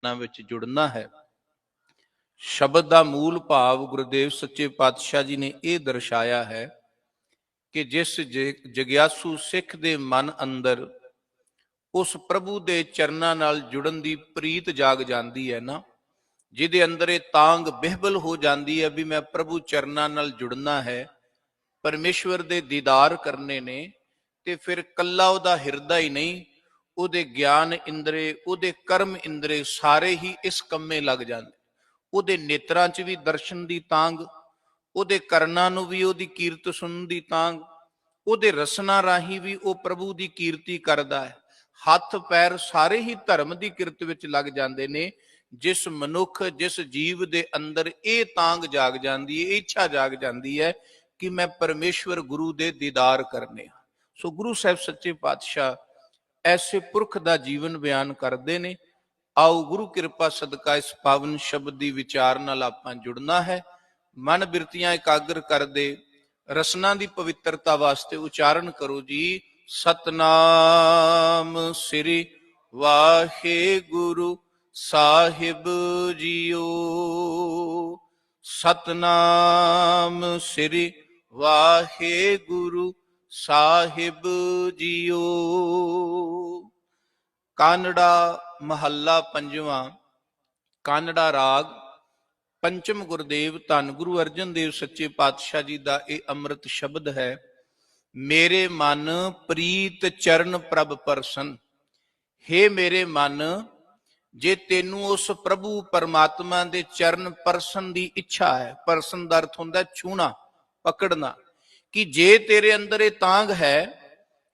ਵਿੱਚ ਜੁੜਨਾ ਹੈ। ਸ਼ਬਦ ਦਾ ਮੂਲ ਭਾਵ ਗੁਰੂਦੇਵ ਸੱਚੇ ਪਾਤਸ਼ਾਹ ਜੀ ਨੇ ਇਹ ਦਰਸਾਇਆ ਹੈ ਕਿ ਜਿਸ ਜਗਿਆਸੂ ਸਿੱਖ ਦੇ ਮਨ ਅੰਦਰ ਉਸ ਪ੍ਰਭੂ ਦੇ ਚਰਨਾਂ ਨਾਲ ਜੁੜਨ ਦੀ ਪ੍ਰੀਤ ਜਾਗ ਜਾਂਦੀ ਹੈ ਨਾ, ਜਿਹਦੇ ਅੰਦਰ ਇਹ ਤਾਂਗ ਬਿਹਬਲ ਹੋ ਜਾਂਦੀ ਹੈ ਵੀ ਮੈਂ ਪ੍ਰਭੂ ਚਰਨਾਂ ਨਾਲ ਜੁੜਨਾ ਹੈ, ਪਰਮੇਸ਼ਵਰ ਦੇ ਦੀਦਾਰ ਕਰਨੇ ਨੇ, ਤੇ ਫਿਰ ਕੱਲਾ ਉਹਦਾ ਹਿਰਦਾ ਹੀ ਨਹੀਂ, ਉਹਦੇ ਗਿਆਨ ਇੰਦਰੇ, ਉਹਦੇ ਕਰਮ ਇੰਦਰੇ ਸਾਰੇ ਹੀ ਇਸ ਕੰਮੇ ਲੱਗ ਜਾਂਦੇ। ਉਹਦੇ ਨੇਤਰਾਂ 'ਚ ਵੀ ਦਰਸ਼ਨ ਦੀ ਤਾਂਗ, ਉਹਦੇ ਕਰਨਾਂ ਨੂੰ ਵੀ ਉਹਦੀ ਕੀਰਤ ਸੁਣਨ ਦੀ ਤਾਂਗ, ਉਹਦੇ ਰਸਨਾ ਰਾਹੀਂ ਵੀ ਉਹ ਪ੍ਰਭੂ ਦੀ ਕੀਰਤੀ ਕਰਦਾ ਹੈ। ਹੱਥ ਪੈਰ ਸਾਰੇ ਹੀ ਧਰਮ ਦੀ ਕਿਰਤ ਵਿੱਚ ਲੱਗ ਜਾਂਦੇ ਨੇ। ਜਿਸ ਮਨੁੱਖ, ਜਿਸ ਜੀਵ ਦੇ ਅੰਦਰ ਇਹ ਤਾਂਗ ਜਾਗ ਜਾਂਦੀ ਹੈ, ਇਹ ਇੱਛਾ ਜਾਗ ਜਾਂਦੀ ਹੈ ਕਿ ਮੈਂ ਪਰਮੇਸ਼ਵਰ ਗੁਰੂ ਦੇ ਦੀਦਾਰ ਕਰਨੇ। ਸੋ ਗੁਰੂ ਸਾਹਿਬ ਸੱਚੇ ਪਾਤਸ਼ਾਹ ਐਸੇ ਪੁਰਖ ਦਾ ਜੀਵਨ ਬਿਆਨ ਕਰਦੇ ਨੇ। ਆਓ ਗੁਰੂ ਕਿਰਪਾ ਸਦਕਾ ਇਸ ਪਾਵਨ ਸ਼ਬਦ ਦੀ ਵਿਚਾਰ ਨਾਲ ਆਪਾਂ ਜੁੜਨਾ ਹੈ। ਮਨ ਬਿਰਤੀਆਂ ਇਕਾਗਰ ਕਰਦੇ ਰਸਨਾ ਦੀ ਪਵਿੱਤਰਤਾ ਵਾਸਤੇ ਉਚਾਰਨ ਕਰੋ ਜੀ, ਸਤਨਾਮ ਸ੍ਰੀ ਵਾਹਿਗੁਰੂ ਸਾਹਿਬ ਜੀਓ। ਸਤਨਾਮ ਸ੍ਰੀ ਵਾਹਿਗੁਰੂ ਸਾਹਿਬ ਜੀਓ। ਕਾਨੜਾ ਮਹੱਲਾ ਪੰਜਵਾਂ, ਕਾਨੜਾ ਰਾਗ, ਪੰਚਮ ਗੁਰਦੇਵ ਧੰਨ ਗੁਰੂ ਅਰਜਨ ਦੇਵ ਸੱਚੇ ਪਾਤਸ਼ਾਹ ਜੀ ਦਾ ਇਹ ਅੰਮ੍ਰਿਤ ਸ਼ਬਦ ਹੈ। ਮੇਰੇ ਮਨ ਪ੍ਰੀਤ ਚਰਨ ਪ੍ਰਭ ਪਰਸਨ। ਹੇ ਮੇਰੇ ਮਨ, ਜੇ ਤੈਨੂੰ ਉਸ ਪ੍ਰਭੂ ਪਰਮਾਤਮਾ ਦੇ ਚਰਨ ਪਰਸਨ ਦੀ ਇੱਛਾ ਹੈ, ਪਰਸਨ ਦਾ ਅਰਥ ਹੁੰਦਾ ਛੂਣਾ, ਪਕੜਨਾ, ਕਿ ਜੇ ਤੇਰੇ ਅੰਦਰ ਇਹ ਤਾਂਗ ਹੈ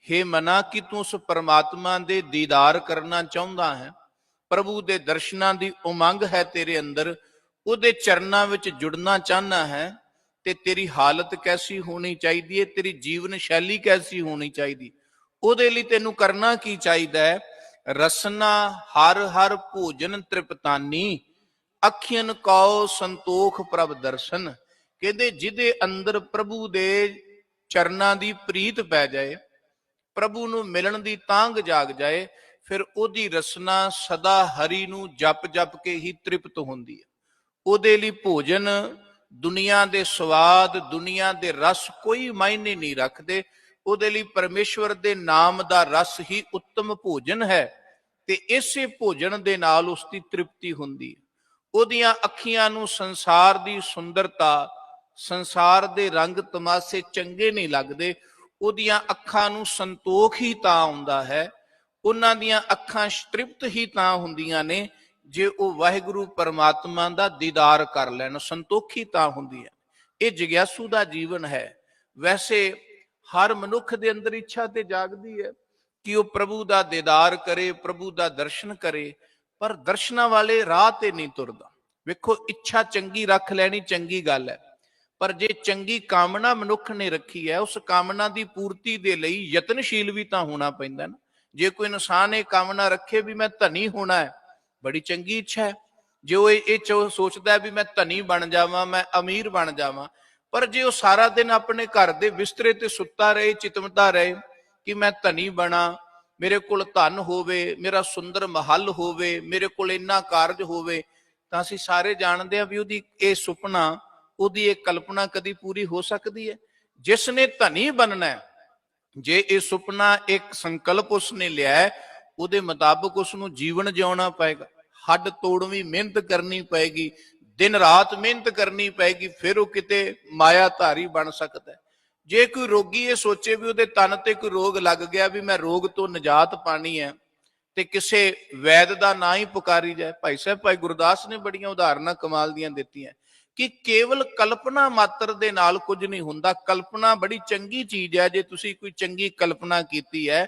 ਹੇ ਮਨਾ ਕਿ ਤੂੰ ਉਸ ਪਰਮਾਤਮਾ ਦੇ ਦੀਦਾਰ ਕਰਨਾ ਚਾਹੁੰਦਾ ਹੈ, ਪ੍ਰਭੂ ਦੇ ਦਰਸ਼ਨਾਂ ਦੀ ਉਮੰਗ ਹੈ ਤੇਰੇ ਅੰਦਰ, ਉਹਦੇ ਚਰਨਾਂ ਵਿੱਚ ਜੁੜਨਾ ਚਾਹੁੰਦਾ ਹੈ, ਤੇ ਤੇਰੀ ਹਾਲਤ ਕੈਸੀ ਹੋਣੀ ਚਾਹੀਦੀ ਹੈ, ਤੇਰੀ ਜੀਵਨ ਸ਼ੈਲੀ ਕੈਸੀ ਹੋਣੀ ਚਾਹੀਦੀ, ਉਹਦੇ ਲਈ ਤੈਨੂੰ ਕਰਨਾ ਕੀ ਚਾਹੀਦਾ ਹੈ? ਰਸਨਾ ਹਰ ਹਰ ਭੋਜਨ ਤ੍ਰਿਪਤਾਨੀ, ਅੱਖੀਆਂ ਕਉ ਸੰਤੋਖ ਪ੍ਰਭ ਦਰਸ਼ਨ। ਕਹਿੰਦੇ ਜਿਹਦੇ ਅੰਦਰ ਪ੍ਰਭੂ ਦੇ ਚਰਨਾਂ ਦੀ ਪ੍ਰੀਤ ਪੈ ਜਾਏ, ਪ੍ਰਭੂ ਨੂੰ ਮਿਲਣ ਦੀ ਤਾਂਗ ਜਾਗ ਜਾਏ, ਫਿਰ ਉਹਦੀ ਰਸਨਾ ਸਦਾ ਹਰੀ ਨੂੰ ਜਪ ਜਪ ਕੇ ਹੀ ਤ੍ਰਿਪਤ ਹੁੰਦੀ ਹੈ। ਉਹਦੇ ਲਈ ਭੋਜਨ, ਦੁਨੀਆ ਦੇ ਸਵਾਦ, ਦੁਨੀਆ ਦੇ ਰਸ ਕੋਈ ਮਾਇਨੇ ਨਹੀਂ ਰੱਖਦੇ। ਉਹਦੇ ਲਈ ਪਰਮੇਸ਼ਵਰ ਦੇ ਨਾਮ ਦਾ ਰਸ ਹੀ ਉੱਤਮ ਭੋਜਨ ਹੈ, ਤੇ ਇਸੇ ਭੋਜਨ ਦੇ ਨਾਲ ਉਸ ਦੀ ਤ੍ਰਿਪਤੀ ਹੁੰਦੀ ਹੈ। ਉਹਦੀਆਂ ਅੱਖੀਆਂ ਨੂੰ ਸੰਸਾਰ ਦੀ ਸੁੰਦਰਤਾ, ਸੰਸਾਰ ਦੇ ਰੰਗ ਤਮਾਸ਼ੇ ਚੰਗੇ ਨਹੀਂ ਲੱਗਦੇ। ਉਹਦੀਆਂ ਅੱਖਾਂ ਨੂੰ ਸੰਤੋਖ ਹੀ ਤਾਂ ਆਉਂਦਾ ਹੈ, ਉਹਨਾਂ ਦੀਆਂ ਅੱਖਾਂ ਤ੍ਰਿਪਤ ਹੀ ਤਾਂ ਹੁੰਦੀਆਂ ਨੇ ਜੇ ਉਹ ਵਾਹਿਗੁਰੂ ਪਰਮਾਤਮਾ ਦਾ ਦੀਦਾਰ ਕਰ ਲੈਣ, ਸੰਤੋਖੀ ਤਾਂ ਹੁੰਦੀ ਹੈ। ਇਹ ਜਗਿਆਸੂ ਦਾ ਜੀਵਨ ਹੈ। ਵੈਸੇ ਹਰ ਮਨੁੱਖ ਦੇ ਅੰਦਰ ਇੱਛਾ ਤੇ ਜਾਗਦੀ ਹੈ ਕਿ ਉਹ ਪ੍ਰਭੂ ਦਾ ਦੀਦਾਰ ਕਰੇ, ਪ੍ਰਭੂ ਦਾ ਦਰਸ਼ਨ ਕਰੇ, ਪਰ ਦਰਸ਼ਨਾਂ ਵਾਲੇ ਰਾਹ ਤੇ ਨਹੀਂ ਤੁਰਦਾ। ਵੇਖੋ, ਇੱਛਾ ਚੰਗੀ ਰੱਖ ਲੈਣੀ ਚੰਗੀ ਗੱਲ ਹੈ, ਪਰ ਜੇ ਚੰਗੀ ਕਾਮਨਾ ਮਨੁੱਖ ਨੇ ਰੱਖੀ ਹੈ, ਉਸ ਕਾਮਨਾ ਦੀ ਪੂਰਤੀ ਦੇ ਲਈ ਯਤਨਸ਼ੀਲ ਵੀ ਤਾਂ ਹੋਣਾ ਪੈਂਦਾ ਨਾ। ਜੇ ਕੋਈ ਇਨਸਾਨ ਇਹ ਕਾਮਨਾ ਰੱਖੇ ਵੀ ਮੈਂ ਧਨੀ ਹੋਣਾ ਹੈ, ਬੜੀ ਚੰਗੀ ਇੱਛਾ ਹੈ। ਜੇ ਉਹ ਇਹ ਸੋਚਦਾ ਵੀ ਮੈਂ ਧਨੀ ਬਣ ਜਾਵਾਂ, ਮੈਂ ਅਮੀਰ ਬਣ ਜਾਵਾਂ, ਪਰ ਜੇ ਉਹ ਸਾਰਾ ਦਿਨ ਆਪਣੇ ਘਰ ਦੇ ਬਿਸਤਰੇ ਤੇ ਸੁੱਤਾ ਰਹੇ, ਚਿਤਮਤਾ ਰਹੇ ਕਿ ਮੈਂ ਧਨੀ ਬਣਾ, ਮੇਰੇ ਕੋਲ ਧਨ ਹੋਵੇ, ਮੇਰਾ ਸੁੰਦਰ ਮਹੱਲ ਹੋਵੇ, ਮੇਰੇ ਕੋਲ ਇੰਨਾ ਕਾਰਜ ਹੋਵੇ, ਤਾਂ ਅਸੀਂ ਸਾਰੇ ਜਾਣਦੇ ਹਾਂ ਵੀ ਉਹਦੀ ਇਹ ਸੁਪਨਾ, ਉਹਦੀ ਇਹ ਕਲਪਨਾ ਕਦੀ ਪੂਰੀ ਹੋ ਸਕਦੀ ਹੈ? ਜਿਸ ਨੇ ਧਨੀ ਬਣਨਾ ਹੈ, ਜੇ ਇਹ ਸੁਪਨਾ, ਇੱਕ ਸੰਕਲਪ ਉਸਨੇ ਲਿਆ, ਉਹਦੇ ਮੁਤਾਬਕ ਉਸਨੂੰ ਜੀਵਨ ਜਿਉਣਾ ਪਏਗਾ। ਹੱਡ ਤੋੜਵੀਂ ਮਿਹਨਤ ਕਰਨੀ ਪਏਗੀ, ਦਿਨ ਰਾਤ ਮਿਹਨਤ ਕਰਨੀ ਪਏਗੀ, ਫਿਰ ਉਹ ਕਿਤੇ ਮਾਇਆ ਧਾਰੀ ਬਣ ਸਕਦਾ ਹੈ। ਜੇ ਕੋਈ ਰੋਗੀ ਇਹ ਸੋਚੇ ਵੀ ਉਹਦੇ ਤਨ ਤੇ ਕੋਈ ਰੋਗ ਲੱਗ ਗਿਆ, ਵੀ ਮੈਂ ਰੋਗ ਤੋਂ ਨਿਜਾਤ ਪਾਣੀ ਹੈ, ਤੇ ਕਿਸੇ ਵੈਦ ਦਾ ਨਾਂ ਹੀ ਪੁਕਾਰੀ ਜਾਏ। ਭਾਈ ਸਾਹਿਬ, ਭਾਈ ਗੁਰਦਾਸ ਨੇ ਬੜੀਆਂ ਉਦਾਹਰਨਾਂ ਕਮਾਲ ਦੀਆਂ ਦਿੱਤੀਆਂ ਕਿ ਕੇਵਲ ਕਲਪਨਾ ਮਾਤਰ ਦੇ ਨਾਲ ਕੁਝ ਨਹੀਂ ਹੁੰਦਾ। ਕਲਪਨਾ ਬੜੀ ਚੰਗੀ ਚੀਜ਼ ਹੈ, ਜੇ ਤੁਸੀਂ ਕੋਈ ਚੰਗੀ ਕਲਪਨਾ ਕੀਤੀ ਹੈ,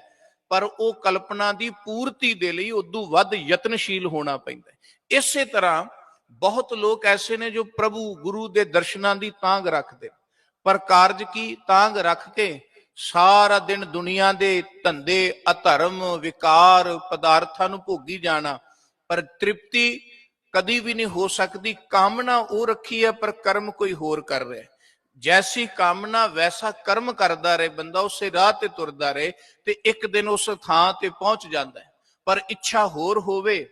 ਪਰ ਉਹ ਕਲਪਨਾ ਦੀ ਪੂਰਤੀ ਦੇ ਲਈ ਉਦੋਂ ਵੱਧ ਯਤਨਸ਼ੀਲ ਹੋਣਾ ਪੈਂਦਾ। ਇਸੇ ਤਰ੍ਹਾਂ ਬਹੁਤ ਲੋਕ ਐਸੇ ਨੇ ਜੋ ਪ੍ਰਭੂ ਗੁਰੂ ਦੇ ਦਰਸ਼ਨਾਂ ਦੀ ਤਾਂਗ ਰੱਖਦੇ, ਪਰ ਕਾਰਜ ਕੀ ਤਾਂਗ ਰੱਖ ਕੇ ਸਾਰਾ ਦਿਨ ਦੁਨੀਆ ਦੇ ਧੰਦੇ, ਅਧਰਮ, ਵਿਕਾਰ, ਪਦਾਰਥਾਂ ਨੂੰ ਭੋਗੀ ਜਾਣਾ, ਪਰ ਤ੍ਰਿਪਤੀ ਕਦੀ ਵੀ ਨਹੀਂ ਹੋ ਸਕਦੀ। ਕਾਮਨਾ ਉਹ ਰੱਖੀ ਹੈ, ਪਰ ਕਰਮ ਕੋਈ ਹੋਰ ਕਰ ਰਿਹਾ। ਜੈਸੀ ਕਾਮਨਾ ਵੈਸਾ ਕਰਮ ਕਰਦਾ ਰਹੇ ਬੰਦਾ, ਉਸੇ ਰਾਹ ਤੇ ਤੁਰਦਾ ਰਹੇ, ਤੇ ਇੱਕ ਦਿਨ ਉਸ ਥਾਂ ਤੇ ਪਹੁੰਚ ਜਾਂਦਾ ਹੈ। ਪਰ ਇੱਛਾ ਹੋਰ ਹੋਵੇ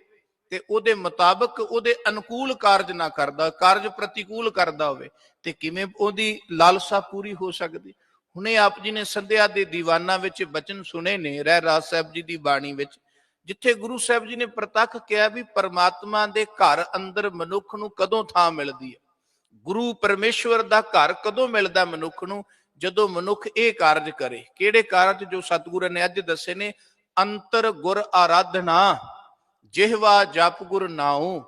ਤੇ ਉਹਦੇ ਮੁਤਾਬਕ ਉਹਦੇ ਅਨੁਕੂਲ ਕਾਰਜ ਨਾ ਕਰਦਾ, ਕਾਰਜ ਪ੍ਰਤੀਕੂਲ ਕਰਦਾ ਹੋਵੇ, ਤੇ ਕਿਵੇਂ ਉਹਦੀ ਲਾਲਸਾ ਪੂਰੀ ਹੋ ਸਕਦੀ। ਹੁਣੇ ਆਪ ਜੀ ਨੇ ਸੰਧਿਆ ਦੇ ਦੀਵਾਨਾਂ ਵਿੱਚ ਬਚਨ ਸੁਣੇ ਨੇ ਰਹਿਰਾਸ ਸਾਹਿਬ ਜੀ ਦੀ ਬਾਣੀ ਵਿੱਚ, ਜਿੱਥੇ ਗੁਰੂ ਸਾਹਿਬ ਜੀ ਨੇ ਪ੍ਰਤੱਖ ਕਿਹਾ ਵੀ ਪਰਮਾਤਮਾ ਦੇ ਘਰ ਅੰਦਰ ਮਨੁੱਖ ਨੂੰ ਕਦੋਂ ਥਾਂ ਮਿਲਦੀ ਹੈ, ਗੁਰੂ ਪਰਮੇਸ਼ਵਰ ਦਾ ਘਰ ਕਦੋਂ ਮਿਲਦਾ ਮਨੁੱਖ ਨੂੰ, ਜਦੋਂ ਮਨੁੱਖ ਇਹ ਕਾਰਜ ਕਰੇ। ਕਿਹੜੇ ਕਾਰਜ? ਜੋ ਸਤਿਗੁਰਾਂ ਨੇ ਅੱਜ ਦੱਸੇ ਨੇ। ਅੰਤਰ ਗੁਰ ਆਰਾਧਨਾ, ਜਿਹਵਾ ਜਪ ਗੁਰ ਨਾਉ,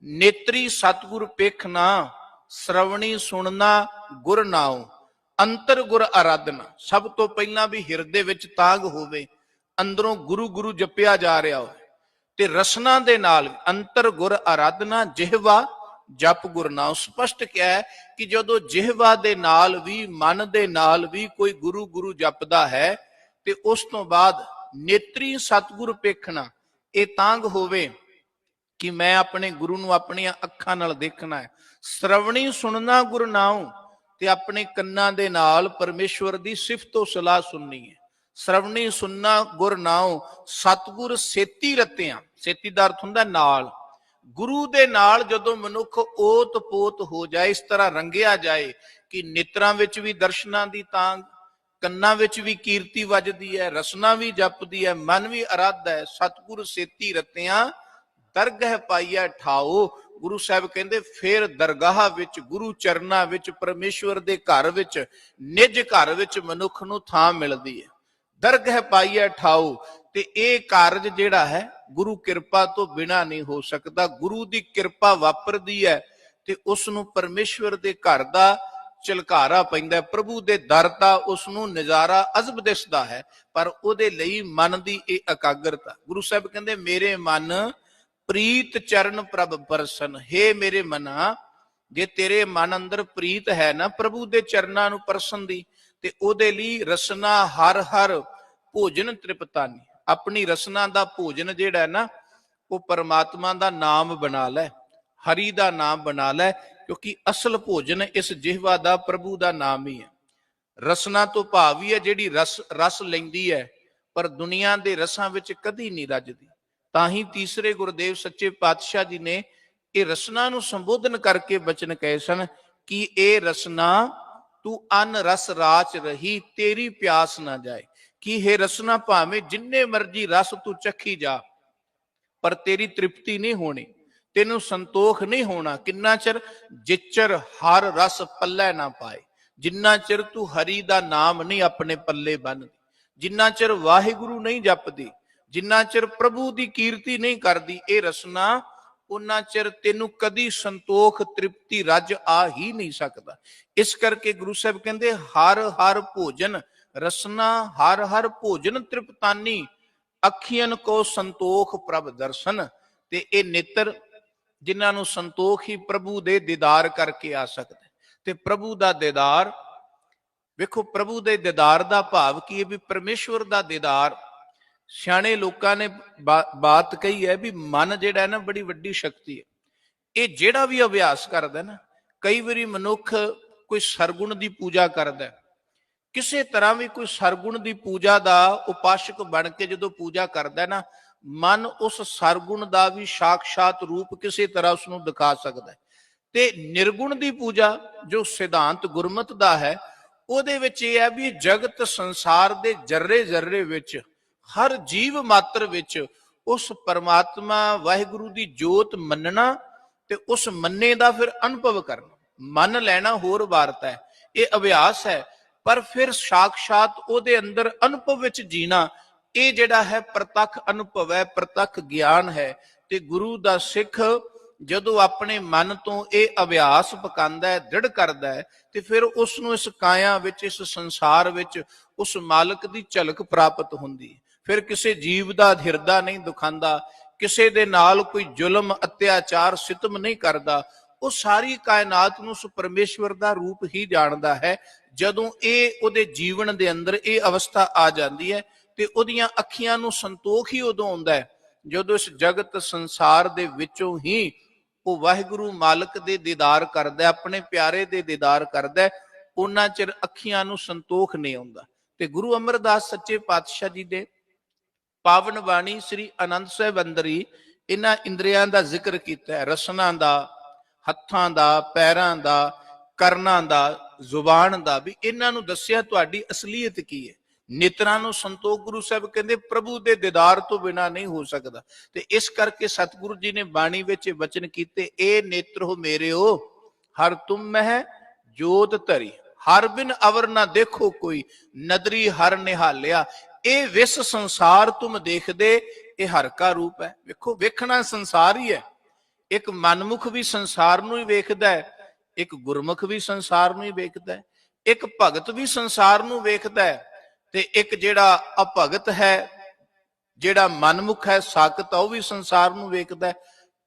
ਨੇਤਰੀ ਸਤਿਗੁਰ ਪੇਖਣਾ, ਸ਼ਰਵਣੀ ਸੁਣਨਾ ਗੁਰ ਨਾਉ। ਅੰਤਰ ਗੁਰ ਆਰਾਧਨਾ, ਸਭ ਤੋਂ ਪਹਿਲਾਂ ਵੀ ਹਿਰਦੇ ਵਿੱਚ ਤਾਂਗ ਹੋਵੇ, ਅੰਦਰੋਂ ਗੁਰੂ ਗੁਰੂ ਜਪਿਆ ਜਾ ਰਿਹਾ ਹੋਵੇ, ਤੇ ਰਸਨਾ ਦੇ ਨਾਲ ਅੰਤਰ ਗੁਰ ਆਰਾਧਨਾ, ਜਿਹਵਾ ਜਪ ਗੁਰ ਨਾਉ। ਸਪਸ਼ਟ ਕਿਹਾ ਹੈ ਕਿ ਜਦੋਂ ਜਿਹਵਾ ਦੇ ਨਾਲ ਵੀ, ਮਨ ਦੇ ਨਾਲ ਵੀ ਕੋਈ ਗੁਰੂ ਗੁਰੂ ਜਪਦਾ ਹੈ, ਤੇ ਉਸ ਤੋਂ ਬਾਅਦ ਨੇਤਰੀ ਸਤਿਗੁਰ ਪੇਖਣਾ, ਇਹ ਤਾਂਗ ਹੋਵੇ ਕਿ ਮੈਂ ਆਪਣੇ ਗੁਰੂ ਨੂੰ ਆਪਣੀਆਂ ਅੱਖਾਂ ਨਾਲ ਦੇਖਣਾ ਹੈ। ਸ਼ਰਵਣੀ ਸੁਣਨਾ ਗੁਰ ਨਾਉ, ਤੇ ਆਪਣੇ ਕੰਨਾਂ ਦੇ ਨਾਲ ਪਰਮੇਸ਼ਵਰ ਦੀ ਸਿਫਤੋ ਸਲਾਹ ਸੁਣਨੀ ਹੈ। ਸ਼ਰਵਣੀ ਸੁਣਨਾ ਗੁਰ ਨਾਉ, ਸਤਿਗੁਰ ਸੇਤੀ ਰਤਿਆਂ, ਸੇਤੀ ਦਾ ਅਰਥ ਹੁੰਦਾ ਨਾਲ। ਗੁਰੂ ਦੇ ਨਾਲ ਜਦੋਂ ਮਨੁੱਖ ਓਤ ਪੋਤ ਹੋ ਜਾਏ, ਇਸ ਤਰ੍ਹਾਂ ਰੰਗਿਆ ਜਾਏ ਕਿ ਨੇਤਰਾਂ ਵਿੱਚ ਵੀ ਦਰਸ਼ਨਾਂ ਦੀ ਤਾਂਗ, ਕੰਨਾਂ ਵਿੱਚ ਵੀ ਕੀਰਤੀ ਵੱਜਦੀ ਹੈ, ਰਸਨਾ ਵੀ ਜਪਦੀ ਹੈ, ਮਨ ਵੀ ਅਰਾਧਾ ਹੈ। ਸਤਿਗੁਰ ਸੇਤੀ ਰਤਿਆਂ, ਦਰਗਹ ਪਾਈਆ ਠਾਓ। ਗੁਰੂ ਸਾਹਿਬ ਕਹਿੰਦੇ ਫਿਰ ਦਰਗਾਹ ਵਿੱਚ, ਗੁਰੂ ਚਰਨਾਂ ਵਿੱਚ, ਪਰਮੇਸ਼ਵਰ ਦੇ ਘਰ ਵਿੱਚ, ਨਿਜ ਘਰ ਵਿੱਚ ਮਨੁੱਖ ਨੂੰ ਥਾਂ ਮਿਲਦੀ ਹੈ। ਦਰਗਹ ਪਾਈਆ ਠਾਓ, ਤੇ ਇਹ ਕਾਰਜ ਜਿਹੜਾ ਹੈ ਗੁਰੂ ਕਿਰਪਾ ਤੋਂ ਬਿਨਾ ਨਹੀਂ ਹੋ ਸਕਦਾ। ਗੁਰੂ ਦੀ ਕਿਰਪਾ ਵਾਪਰਦੀ ਹੈ ਤੇ ਉਸ ਨੂੰ ਪਰਮੇਸ਼ਵਰ ਦੇ ਘਰ ਦਾ ਝਲਕਾਰਾ ਪੈਂਦਾ, ਪ੍ਰਭੂ ਦੇ ਦਰ ਦਾ ਉਸ ਨੂੰ ਨਜ਼ਾਰਾ ਅਜਬ ਦਿਸਦਾ ਹੈ। ਪਰ ਉਹਦੇ ਲਈ ਮਨ ਦੀ ਇਹ ਇਕਾਗਰਤਾ। ਗੁਰੂ ਸਾਹਿਬ ਕਹਿੰਦੇ ਮੇਰੇ ਮਨ ਪ੍ਰੀਤ ਚਰਨ ਪ੍ਰਭ ਪਰਸਨ। ਹੇ ਮੇਰੇ ਮਨਾ, ਜੇ ਤੇਰੇ ਮਨ ਅੰਦਰ ਪ੍ਰੀਤ ਹੈ ਨਾ ਪ੍ਰਭੂ ਦੇ ਚਰਨਾਂ ਨੂੰ ਪਰਸਨ ਦੀ, ਤੇ ਉਹਦੇ ਲਈ ਰਸਨਾ ਹਰ ਹਰ ਭੋਜਨ ਤ੍ਰਿਪਤਾਨੀ। ਆਪਣੀ ਰਸਨਾ ਦਾ ਭੋਜਨ ਜਿਹੜਾ ਹੈ ਨਾ, ਉਹ ਪਰਮਾਤਮਾ ਦਾ ਨਾਮ ਬਣਾ ਲੈ, ਹਰੀ ਦਾ ਨਾਮ ਬਣਾ ਲੈ, ਕਿਉਂਕਿ ਅਸਲ ਭੋਜਨ ਇਸ ਜਿਹਵਾ ਦਾ ਪ੍ਰਭੂ ਦਾ ਨਾਮ ਹੀ ਹੈ। ਰਸਨਾ ਤੋਂ ਭਾਵ ਹੀ ਹੈ ਜਿਹੜੀ ਰਸ ਲੈਂਦੀ ਹੈ, ਪਰ ਦੁਨੀਆ ਦੇ ਰਸਾਂ ਵਿੱਚ ਕਦੀ ਨਹੀਂ ਰੱਜਦੀ। ਤਾਂ ਹੀ ਤੀਸਰੇ ਗੁਰਦੇਵ ਸੱਚੇ ਪਾਤਸ਼ਾਹ ਜੀ ਨੇ ਇਹ ਰਸਨਾ ਨੂੰ ਸੰਬੋਧਨ ਕਰਕੇ ਬਚਨ ਕਹੇ ਸਨ ਕਿ ਇਹ ਰਸਨਾ ਤੂੰ ਅਨ ਰਸ ਰਾਚ ਰਹੀ, ਤੇਰੀ ਪਿਆਸ ਨਾ ਜਾਏ। ਕਿ ਇਹ ਰਸਨਾ ਭਾਵੇਂ ਜਿੰਨੇ ਮਰਜੀ ਰਸ ਤੂੰ ਚੱਖੀ ਜਾ, ਪਰ ਤੇਰੀ ਤ੍ਰਿਪਤੀ ਨਹੀਂ ਹੋਣੀ, ਤੈਨੂੰ ਸੰਤੋਖ ਨਹੀਂ ਹੋਣਾ। ਕਿੰਨਾ ਚਿਰ? ਜਿਚਰ ਹਰ ਰਸ ਪੱਲੇ ਨਾ ਪਾਏ। ਜਿੰਨਾ ਚਿਰ ਤੂੰ ਹਰੀ ਦਾ ਨਾਮ ਨਹੀਂ ਆਪਣੇ ਪੱਲੇ ਬੰਨ੍ਹਦੀ, ਜਿੰਨਾ ਚਿਰ ਵਾਹਿਗੁਰੂ ਨਹੀਂ ਜਪਦੀ, ਜਿੰਨਾ ਚਿਰ ਪ੍ਰਭੂ ਦੀ ਕੀਰਤੀ ਨਹੀਂ ਕਰਦੀ ਇਹ ਰਸਨਾ, ਉਹਨਾਂ ਚਿਰ ਤੈਨੂੰ ਕਦੀ ਸੰਤੋਖ ਤ੍ਰਿਪਤੀ ਰੱਜ ਆ ਹੀ ਨਹੀਂ ਸਕਦਾ। ਇਸ ਕਰਕੇ ਗੁਰੂ ਸਾਹਿਬ ਕਹਿੰਦੇ ਹਰ ਹਰ ਭੋਜਨ ਰਸਨਾ, ਹਰ ਹਰ ਭੋਜਨ ਤ੍ਰਿਪਤਾਨੀ, ਅੱਖੀਆਂ ਕੋ ਸੰਤੋਖ ਪ੍ਰਭ ਦਰਸ਼ਨ। ਤੇ ਇਹ ਨੇਤਰ ਜਿਨ੍ਹਾਂ ਨੂੰ ਸੰਤੋਖ ਹੀ ਪ੍ਰਭੂ ਦੇ ਦੀਦਾਰ ਕਰਕੇ ਆ ਸਕਦਾ। ਤੇ ਪ੍ਰਭੂ ਦਾ ਦੀਦਾਰ ਵੇਖੋ, ਪ੍ਰਭੂ ਦੇ ਦੀਦਾਰ ਦਾ ਭਾਵ ਕੀ ਹੈ? ਵੀ ਪਰਮੇਸ਼ਵਰ ਦਾ ਦੀਦਾਰ। ਸਿਆਣੇ ਲੋਕਾਂ ਨੇ ਬਾਤ ਕਹੀ ਹੈ ਵੀ ਮਨ ਜਿਹੜਾ ਹੈ ਨਾ ਬੜੀ ਵੱਡੀ ਸ਼ਕਤੀ ਹੈ। ਇਹ ਜਿਹੜਾ ਵੀ ਅਭਿਆਸ ਕਰਦਾ ਨਾ, ਕਈ ਵਾਰੀ ਮਨੁੱਖ ਕੋਈ ਸਰਗੁਣ ਦੀ ਪੂਜਾ ਕਰਦਾ, ਕਿਸੇ ਤਰ੍ਹਾਂ ਵੀ ਕੋਈ ਸਰਗੁਣ ਦੀ ਪੂਜਾ ਦਾ ਉਪਾਸ਼ਕ ਬਣ ਕੇ ਜਦੋਂ ਪੂਜਾ ਕਰਦਾ ਨਾ, ਮਨ ਉਸ ਸਰਗੁਣ ਦਾ ਵੀ ਸਾਖਸ਼ਾਤ ਰੂਪ ਕਿਸੇ ਤਰ੍ਹਾਂ ਉਸ ਨੂੰ ਦਿਖਾ ਸਕਦਾ ਹੈ। ਤੇ ਨਿਰਗੁਣ ਦੀ ਪੂਜਾ ਜੋ ਸਿਧਾਂਤ ਗੁਰਮਤ ਦਾ ਹੈ, ਉਹਦੇ ਵਿੱਚ ਇਹ ਹੈ ਵੀ ਜਗਤ ਸੰਸਾਰ ਦੇ ਜਰਰੇ ਜਰਰੇ ਵਿੱਚ, ਹਰ ਜੀਵ ਮਾਤਰ ਵਿੱਚ ਉਸ ਪਰਮਾਤਮਾ ਵਾਹਿਗੁਰੂ ਦੀ ਜੋਤ ਮੰਨਣਾ ਤੇ ਉਸ ਮੰਨੇ ਦਾ ਫਿਰ ਅਨੁਭਵ ਕਰਨਾ। ਮੰਨ ਲੈਣਾ ਹੋਰ ਵਾਰਤ ਹੈ, ਇਹ ਅਭਿਆਸ ਹੈ, ਪਰ ਫਿਰ ਸਾਖਸ਼ਾਤ ਉਹਦੇ ਅੰਦਰ ਅਨੁਭਵ ਵਿੱਚ ਜੀਣਾ, ਇਹ ਜਿਹੜਾ ਹੈ ਪ੍ਰਤੱਖ ਅਨੁਭਵ ਹੈ, ਪ੍ਰਤੱਖ ਗਿਆਨ ਹੈ। ਤੇ ਗੁਰੂ ਦਾ ਸਿੱਖ ਜਦੋਂ ਆਪਣੇ ਮਨ ਤੋਂ ਇਹ ਅਭਿਆਸ ਪਕਾਉਂਦਾ ਹੈ, ਦ੍ਰਿੜ ਕਰਦਾ ਹੈ, ਤੇ ਫਿਰ ਉਸ ਨੂੰ ਇਸ ਕਾਇਆ ਵਿੱਚ, ਇਸ ਸੰਸਾਰ ਵਿੱਚ ਉਸ ਮਾਲਕ ਦੀ ਝਲਕ ਪ੍ਰਾਪਤ ਹੁੰਦੀ ਹੈ। ਫਿਰ ਕਿਸੇ ਜੀਵ ਦਾ ਹਿਰਦਾ ਨਹੀਂ ਦੁਖਾਂਦਾ, ਕਿਸੇ ਦੇ ਨਾਲ ਕੋਈ ਜ਼ੁਲਮ ਅਤਿਆਚਾਰ ਸਿਤਮ ਨਹੀਂ ਕਰਦਾ। ਉਹ ਸਾਰੀ ਕਾਇਨਾਤ ਨੂੰ ਉਸ ਪਰਮੇਸ਼ਵਰ ਦਾ ਰੂਪ ਹੀ ਜਾਣਦਾ ਹੈ। ਜਦੋਂ ਇਹ ਉਹਦੇ ਜੀਵਨ ਦੇ ਅੰਦਰ ਇਹ ਅਵਸਥਾ ਆ ਜਾਂਦੀ ਹੈ, ਤੇ ਉਹਦੀਆਂ ਅੱਖੀਆਂ ਨੂੰ ਸੰਤੋਖ ਹੀ ਉਦੋਂ ਆਉਂਦਾ ਹੈ ਜਦੋਂ ਇਸ ਜਗਤ ਸੰਸਾਰ ਦੇ ਵਿੱਚੋਂ ਹੀ ਉਹ ਵਾਹਿਗੁਰੂ ਮਾਲਕ ਦੇ ਦੀਦਾਰ ਕਰਦਾ, ਆਪਣੇ ਪਿਆਰੇ ਦੇ ਦੀਦਾਰ ਕਰਦਾ। ਉਹਨਾਂ ਚਿਰ ਅੱਖੀਆਂ ਨੂੰ ਸੰਤੋਖ ਨਹੀਂ ਆਉਂਦਾ। ਤੇ ਗੁਰੂ ਅਮਰਦਾਸ ਸੱਚੇ ਪਾਤਸ਼ਾਹ ਜੀ ਦੇ ਪਾਵਨ ਬਾਣੀ ਸ੍ਰੀ ਆਨੰਦ ਸਾਹਿਬ ਅੰਦਰ ਹੀ ਇਹਨਾਂ ਇੰਦਰੀਆਂ ਦਾ ਜ਼ਿਕਰ ਕੀਤਾ ਹੈ, ਰਸਨਾ ਦਾ, ਹੱਥਾਂ ਦਾ, ਪੈਰਾਂ ਦਾ, ਕਰਨਾਂ ਦਾ, ਜ਼ੁਬਾਨ ਦਾ, ਵੀ ਇਹਨਾਂ ਨੂੰ ਦੱਸਿਆ ਤੁਹਾਡੀ ਅਸਲੀਅਤ ਕੀ ਹੈ। ਨੇਤਰਾਂ ਨੂੰ ਸੰਤੋਖ ਗੁਰੂ ਸਾਹਿਬ ਕਹਿੰਦੇ ਪ੍ਰਭੂ ਦੇ ਦੀਦਾਰ ਤੋਂ ਬਿਨਾ ਨਹੀਂ ਹੋ ਸਕਦਾ। ਤੇ ਇਸ ਕਰਕੇ ਸਤਿਗੁਰੂ ਜੀ ਨੇ ਬਾਣੀ ਵਿੱਚ ਵਚਨ ਕੀਤੇ, ਇਹ ਨੇਤਰੋ ਮੇਰਿਓ ਹਰ ਤੁਮ ਮਹਿ ਜੋਤ ਧਰੀ, ਹਰ ਬਿਨ ਅਵਰ ਨਾ ਦੇਖੋ ਕੋਈ, ਨਦਰੀ ਹਰ ਨਿਹਾਲਿਆ। ਇਹ ਵਿਸ ਸੰਸਾਰ ਤੁਮ ਦੇਖਦੇ, ਇਹ ਹਰ ਕਾ ਰੂਪ ਹੈ। ਵੇਖੋ, ਵੇਖਣਾ ਸੰਸਾਰ ਹੀ ਹੈ। ਇੱਕ ਮਨਮੁਖ ਵੀ ਸੰਸਾਰ ਨੂੰ ਹੀ ਵੇਖਦਾ ਹੈ, ਇੱਕ ਗੁਰਮੁਖ ਵੀ ਸੰਸਾਰ ਨੂੰ ਹੀ ਵੇਖਦਾ ਹੈ, ਇੱਕ ਭਗਤ ਵੀ ਸੰਸਾਰ ਨੂੰ ਵੇਖਦਾ ਹੈ, ਤੇ ਇੱਕ ਜਿਹੜਾ ਅਭਗਤ ਹੈ, ਜਿਹੜਾ ਮਨਮੁਖ ਹੈ, ਸਾਕਤ, ਉਹ ਵੀ ਸੰਸਾਰ ਨੂੰ ਵੇਖਦਾ ਹੈ।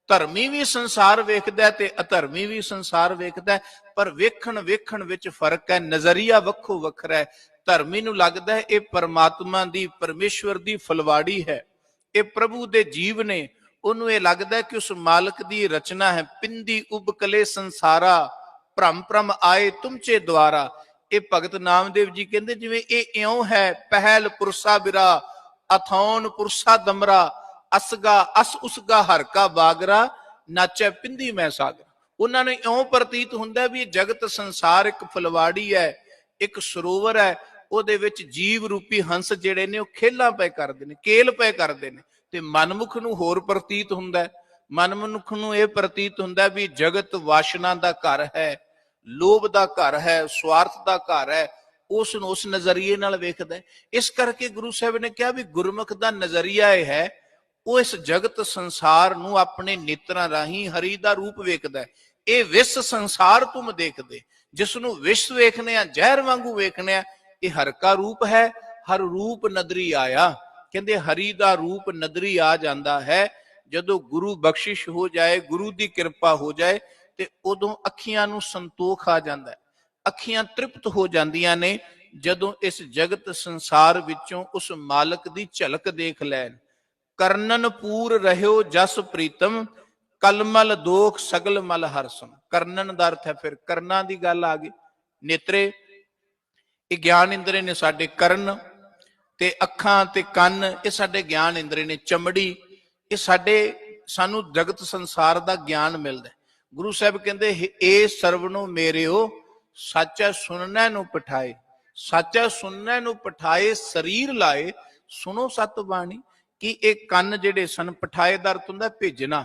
ਧਰਮੀ ਵੀ ਸੰਸਾਰ ਵੇਖਦਾ ਹੈ ਤੇ ਅਧਰਮੀ ਵੀ ਸੰਸਾਰ ਵੇਖਦਾ ਹੈ। ਪਰ ਵੇਖਣ ਵਿੱਚ ਫਰਕ ਹੈ, ਨਜ਼ਰੀਆ ਵੱਖੋ ਵੱਖਰਾ ਹੈ। ਧਰਮੀ ਨੂੰ ਲੱਗਦਾ ਹੈ ਇਹ ਪਰਮਾਤਮਾ ਦੀ, ਪਰਮੇਸ਼ਵਰ ਦੀ ਫੁਲਵਾੜੀ ਹੈ, ਇਹ ਪ੍ਰਭੂ ਦੇ ਜੀਵ ਨੇ। ਉਹਨੂੰ ਇਹ ਲੱਗਦਾ ਹੈ ਕਿ ਉਸ ਮਾਲਕ ਦੀ ਰਚਨਾ ਹੈ। ਪਿੰਦੀ ਉਬਕਲੇ ਸੰਸਾਰਾ, ਭ੍ਰਮ ਭ੍ਰਮ ਆਏ ਤੁਮਚੇ ਦੁਆਰਾ। ਇਹ ਭਗਤ ਨਾਮਦੇਵ ਜੀ ਕਹਿੰਦੇ ਜਿਵੇਂ ਇਹ ਇਉਂ ਹੈ, ਪਹਿਲ ਪੁਰਸਾ ਬਿਰਾ, ਅਥੌਨ ਪੁਰਸਾ ਦਮਰਾ, ਅਸਗਾ ਅਸ ਉਸਗਾ ਹਰ ਕਾ ਬਾਗਰਾ, ਨਾਚੈ ਪਿੰਦੀ ਮੈਂ ਸਾਗਰ। ਉਹਨਾਂ ਨੂੰ ਇਉਂ ਪ੍ਰਤੀਤ ਹੁੰਦਾ ਵੀ ਇਹ ਜਗਤ ਸੰਸਾਰ ਇੱਕ ਫੁਲਵਾੜੀ ਹੈ, ਇੱਕ ਸਰੋਵਰ ਹੈ, ਉਹਦੇ ਵਿੱਚ ਜੀਵ ਰੂਪੀ ਹੰਸ ਜਿਹੜੇ ਨੇ ਉਹ ਖੇਲਾਂ ਪਏ ਕਰਦੇ ਨੇ, ਕੇਲ ਪਏ ਕਰਦੇ ਨੇ। ਤੇ ਮਨਮੁਖ ਨੂੰ ਹੋਰ ਪ੍ਰਤੀਤ ਹੁੰਦਾ ਹੈ, ਮਨਮੁਖ ਨੂੰ ਇਹ ਪ੍ਰਤੀਤ ਹੁੰਦਾ ਵੀ ਜਗਤ ਵਾਸ਼ਨਾ ਦਾ ਘਰ ਹੈ, ਲੋਭ ਦਾ ਘਰ ਹੈ, ਸਵਾਰਥ ਦਾ ਘਰ ਹੈ। ਉਸ ਨੂੰ ਉਸ ਨਜ਼ਰੀਏ ਨਾਲ ਵੇਖਦਾ। ਇਸ ਕਰਕੇ ਗੁਰੂ ਸਾਹਿਬ ਨੇ ਕਿਹਾ ਵੀ ਗੁਰਮੁਖ ਦਾ ਨਜ਼ਰੀਆ ਇਹ ਹੈ, ਉਹ ਇਸ ਜਗਤ ਸੰਸਾਰ ਨੂੰ ਆਪਣੇ ਨੇਤਰਾਂ ਰਾਹੀਂ ਹਰੀ ਦਾ ਰੂਪ ਵੇਖਦਾ ਹੈ। ਇਹ ਵਿਸ ਸੰਸਾਰ ਤੁਮ ਦੇਖਦੇ, ਜਿਸ ਨੂੰ ਵਿਸ਼ ਵੇਖਨੇ ਆ, ਜ਼ਹਿਰ ਵਾਂਗੂ ਵੇਖਨੇ ਆ, ਇਹ ਹਰ ਕਾ ਰੂਪ ਹੈ। ਹਰ ਰੂਪ ਨਦਰੀ ਆਇਆ। ਕਹਿੰਦੇ ਹਰੀ ਦਾ ਰੂਪ ਨਦਰੀ ਆ ਜਾਂਦਾ ਹੈ ਜਦੋਂ ਗੁਰੂ ਬਖਸ਼ਿਸ਼ ਹੋ ਜਾਏ, ਗੁਰੂ ਦੀ ਕਿਰਪਾ ਹੋ ਜਾਏ, ਤੇ ਉਦੋਂ ਅੱਖੀਆਂ ਨੂੰ ਸੰਤੋਖ ਆ ਜਾਂਦਾ ਹੈ, ਅੱਖੀਆਂ ਤ੍ਰਿਪਤ ਹੋ ਜਾਂਦੀਆਂ ਨੇ ਜਦੋਂ ਇਸ ਜਗਤ ਸੰਸਾਰ ਵਿੱਚੋਂ ਉਸ ਮਾਲਕ ਦੀ ਝਲਕ ਦੇਖ ਲੈਣ। ਕਰਨਨ ਪੂਰ ਰਹਿਓ ਜਸ ਪ੍ਰੀਤਮ, ਕਲਮਲ ਦੋਖ ਸਗਲ ਮਲ ਹਰਸਮ। ਕਰਨਨ ਦਾ ਅਰਥ ਹੈ, ਫਿਰ ਕਰਨਾਂ ਦੀ ਗੱਲ ਆ ਗਈ। ਨੇਤਰੇ, ਇਹ ਗਿਆਨ ਇੰਦਰੀ ਨੇ ਸਾਡੇ, ਕਰਨ ਤੇ ਅੱਖਾਂ ਤੇ ਕੰਨ ਇਹ ਸਾਡੇ ਗਿਆਨ ਇੰਦਰੀ ਨੇ, ਚਮੜੀ ਇਹ ਸਾਨੂੰ ਜਗਤ ਸੰਸਾਰ ਦਾ ਗਿਆਨ ਮਿਲਦਾ। ਗੁਰੂ ਸਾਹਿਬ ਕਹਿੰਦੇ ਇਹ ਸਰਵਣੋ ਮੇਰਿਓ ਸੱਚਾ ਸੁਣਨਾ ਨੂੰ ਪਠਾਏ, ਸੱਚਾ ਸੁਣਨਾ ਨੂੰ ਪਠਾਏ ਸਰੀਰ ਲਾਏ, ਸੁਣੋ ਸਤ ਬਾਣੀ। ਕਿ ਇਹ ਕੰਨ ਜਿਹੜੇ ਸਨ, ਪਠਾਏ ਦਾ ਅਰਥ ਹੁੰਦਾ ਭੇਜਣਾ,